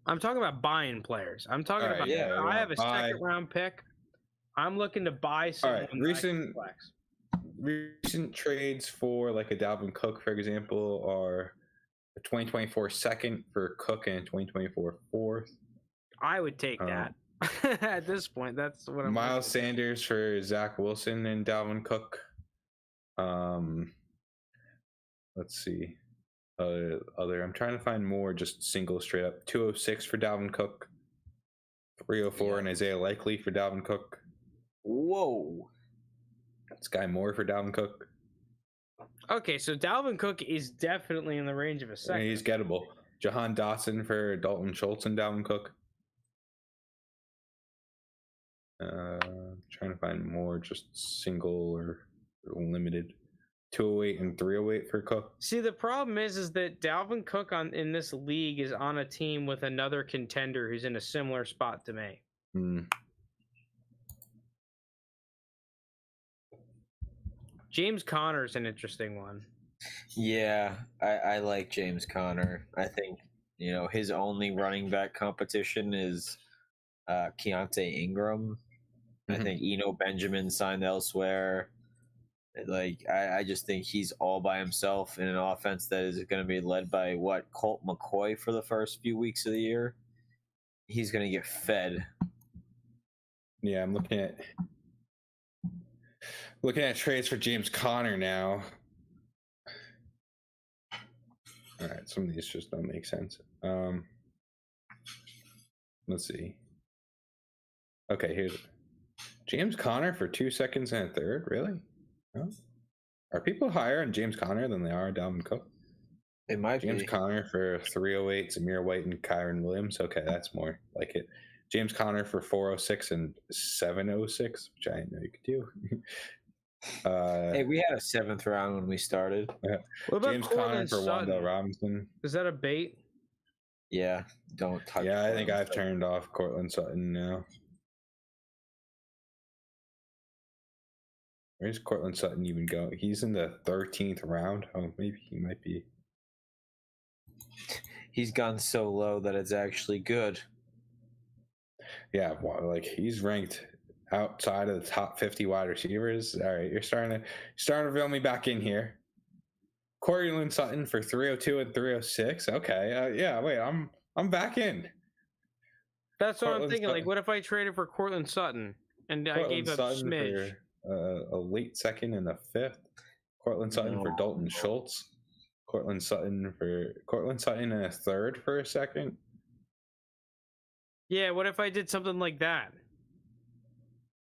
I'm talking about buying players. I'm talking about. yeah, I have a second round pick. I'm looking to buy someone. Recent trades for like a Dalvin Cook, for example, are a 2024 second for Cook and 2024 fourth. I would take that. At this point, that's what I'm. Miles Sanders for Zach Wilson and Dalvin Cook. Let's see. I'm trying to find more just single straight up. 206 for Dalvin Cook. 304 and Isaiah Likely for Dalvin Cook. Whoa. Sky Moore for Dalvin Cook. Okay, so Dalvin Cook is definitely in the range of a second. Yeah, he's gettable. Jahan Dotson for Dalton Schultz and Dalvin Cook. Trying to find more just single or limited. 208 and 308 for Cook. See, the problem is that Dalvin Cook in this league is on a team with another contender who's in a similar spot to me. James Conner's an interesting one. Yeah, I like James Conner. I think, his only running back competition is Keontae Ingram. I think Eno Benjamin signed elsewhere. Like, I just think he's all by himself in an offense that is going to be led by Colt McCoy for the first few weeks of the year. He's going to get fed. Yeah, I'm looking at trades for James Conner now. All right, some of these just don't make sense. Let's see. Okay, here's James Conner for 2 seconds and a third. Really? No? Are people higher on James Conner than they are Dalvin Cook? It might James Conner for 308, Zamir White and Kyron Williams. Okay, that's more like it. James Conner for 406 and 706, which I didn't know you could do. Hey, we had a 7th round when we started. What about James Cortland Conner for Sutton? Wandale Robinson. Is that a bait? Yeah, don't touch. Yeah, I think I've turned off Cortland Sutton now. Where's Cortland Sutton even go? He's in the 13th round. Oh, maybe he might be. He's gone so low that it's actually good. Yeah, like he's ranked outside of the top 50 wide receivers. All right, you're starting to reel me back in here. Cortland Sutton for 302 and 306. Okay, yeah. Wait, I'm back in. That's what Cortland I'm thinking. Sutton. Like, what if I traded for Cortland Sutton and I gave up Sutton Smidge? For, a late second and a fifth. Cortland Sutton for Dalton Schultz. Cortland Sutton and a third for a second. Yeah, what if I did something like that?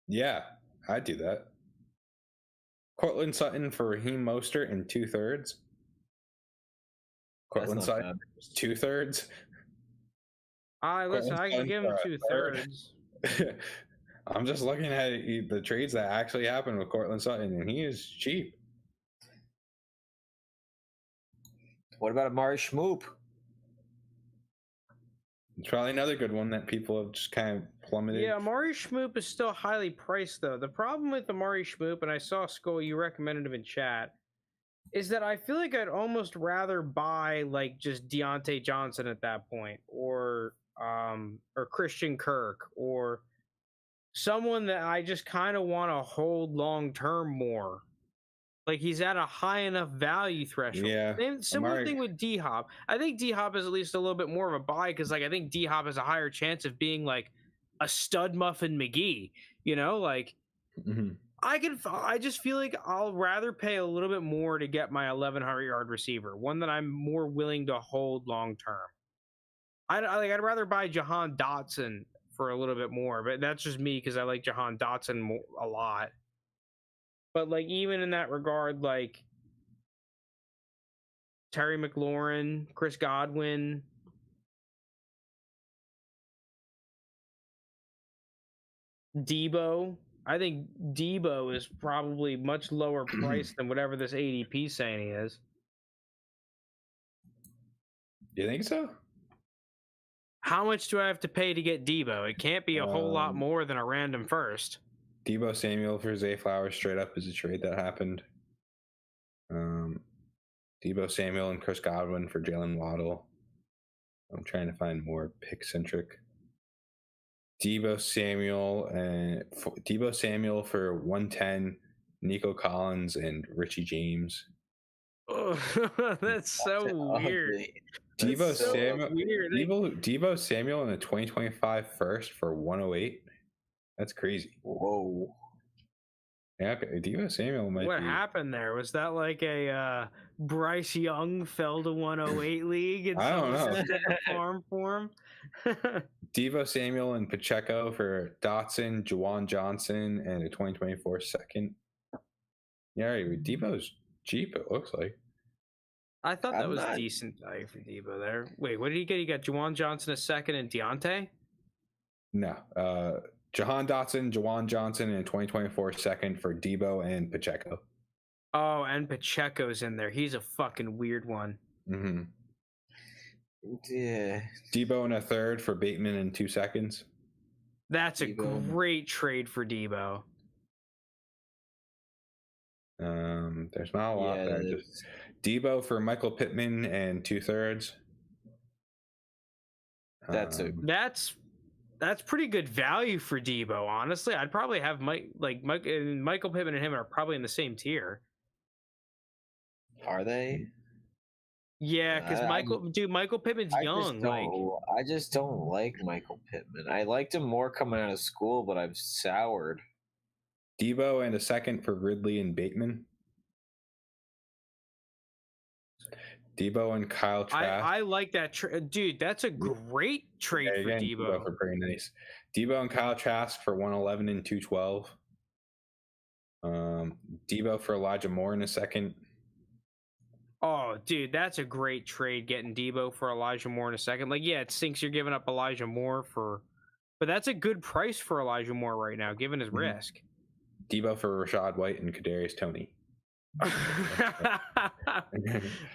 Yeah, I'd do that. Cortland Sutton for Raheem Mostert and 2/3. Cortland Sutton 2/3. Listen, I can give him 2/3. I'm just looking at the trades that actually happened with Cortland Sutton, and he is cheap. What about Amari Schmoop? It's probably another good one that people have just kind of plummeted. Yeah, Amari Schmoop is still highly priced, though. The problem with Amari Schmoop, and I saw Skull, you recommended him in chat, is that I feel like I'd almost rather buy like just Deontay Johnson at that point, or Christian Kirk, or someone that I just kind of want to hold long term more. Like he's at a high enough value threshold. Yeah. Similar thing with D Hop. I think D Hop is at least a little bit more of a buy because like I think D Hop has a higher chance of being like a stud muffin McGee. You know, like I just feel like I'll rather pay a little bit more to get my 1,100-yard receiver, one that I'm more willing to hold long term. I'd rather buy Jahan Dotson for a little bit more, but that's just me because I like Jahan Dotson a lot. But like even in that regard, like Terry McLaurin, Chris Godwin, Debo. I think Debo is probably much lower priced than whatever this ADP saying he is. You think so? How much do I have to pay to get Debo? It can't be a whole lot more than a random first. Debo Samuel for Zay Flowers straight up is a trade that happened. Debo Samuel and Chris Godwin for Jalen Waddle. I'm trying to find more pick-centric. Debo Samuel for 110, Nico Collins and Richie James. Oh, that's so weird. Debo Samuel in the 2025 first for 108. That's crazy. Whoa. Yeah, okay. Debo Samuel might What be. happened there? Was that like a Bryce Young fell to 108 league and I don't know. someone did the farm for him? Debo Samuel and Pacheco for Dotson, Juwan Johnson, and a 2024 second. Yeah, Debo's cheap, it looks like. I thought that was decent value for Debo there. Wait, what did he get? He got Juwan Johnson a second and Deontay? No. Jahan Dotson, Juwan Johnson, and a 2024 second for Debo and Pacheco. Oh, and Pacheco's in there. He's a fucking weird one. Mm-hmm. Yeah. Debo in a third for Bateman in 2 seconds. That's a great trade for Debo. There's not a lot there. Just Debo for Michael Pittman and 2/3. That's pretty good value for Debo. Honestly, I'd probably have Michael Pittman and him are probably in the same tier. Are they? Yeah, because Michael Pittman's young. I just don't like Michael Pittman. I liked him more coming out of school, but I've soured. Debo and a second for Ridley and Bateman. Debo and Kyle Trask. I like that dude. That's a great trade for Debo. For very nice. Debo and Kyle Trask for 111 and 212. Debo for Elijah Moore in a second. Oh, dude, that's a great trade getting Debo for Elijah Moore in a second. Like, yeah, it stinks you're giving up Elijah Moore but that's a good price for Elijah Moore right now, given his risk. Debo for Rashad White and Kadarius Toney.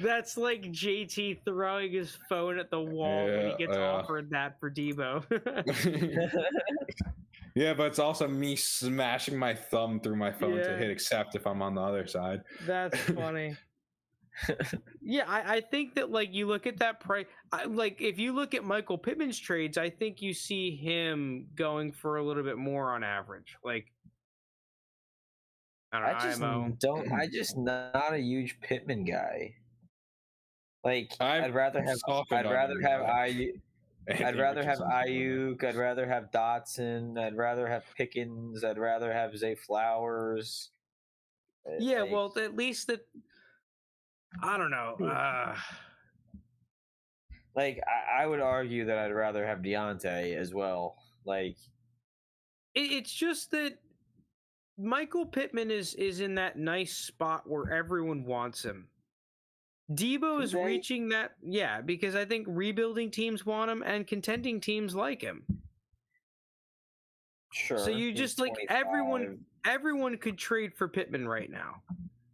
That's like JT throwing his phone at the wall when he gets offered that for Debo. Yeah, but it's also me smashing my thumb through my phone to hit accept if I'm on the other side. That's funny. Yeah, I think that like you look at that price, like if you look at Michael Pittman's trades, I think you see him going for a little bit more on average. Like I'm just not a huge Pittman guy. Like I'd rather have Ayuk. I'd rather have Dotson. I'd rather have Pickens. I'd rather have Zay Flowers. Yeah, well, at least that. I don't know. I would argue that I'd rather have Deontay as well. Like, it's just that Michael Pittman is in that nice spot where everyone wants him. Debo is reaching that, because I think rebuilding teams want him and contending teams like him. Sure. So you just like 25. Everyone could trade for Pittman right now.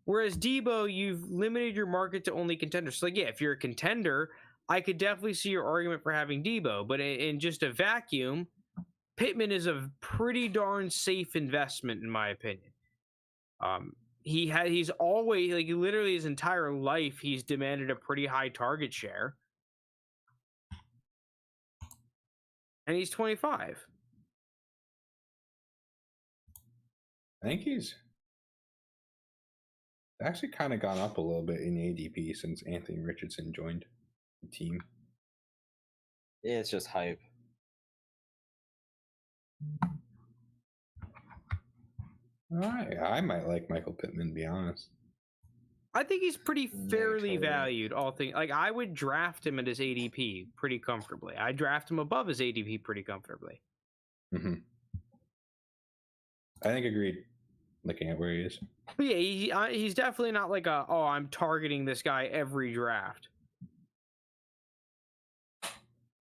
Whereas Debo, you've limited your market to only contenders. So, like, if you're a contender, I could definitely see your argument for having Debo. But in just a vacuum, Pittman is a pretty darn safe investment, in my opinion. He's always, like, literally his entire life, he's demanded a pretty high target share. And he's 25. I think he's actually kind of gone up a little bit in ADP since Anthony Richardson joined the team. Yeah, it's just hype. I might like Michael Pittman, to be honest. I think he's pretty fairly totally. valued. All things like I would draft him at his ADP pretty comfortably. I draft him above his ADP pretty comfortably. Mm-hmm. I think agreed. Looking at where he is. But yeah, he's definitely not like I'm targeting this guy every draft.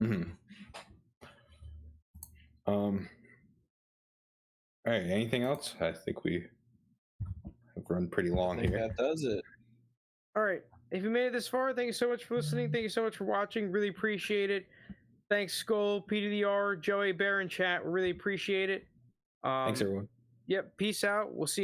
Mm-hmm. All right. Anything else? I think we have run pretty long here. That does it. All right. If you made it this far, thank you so much for listening. Thank you so much for watching. Really appreciate it. Thanks, Skull, P to the R, Joey, Bear in chat. Really appreciate it. Thanks, everyone. Yep. Peace out. We'll see you next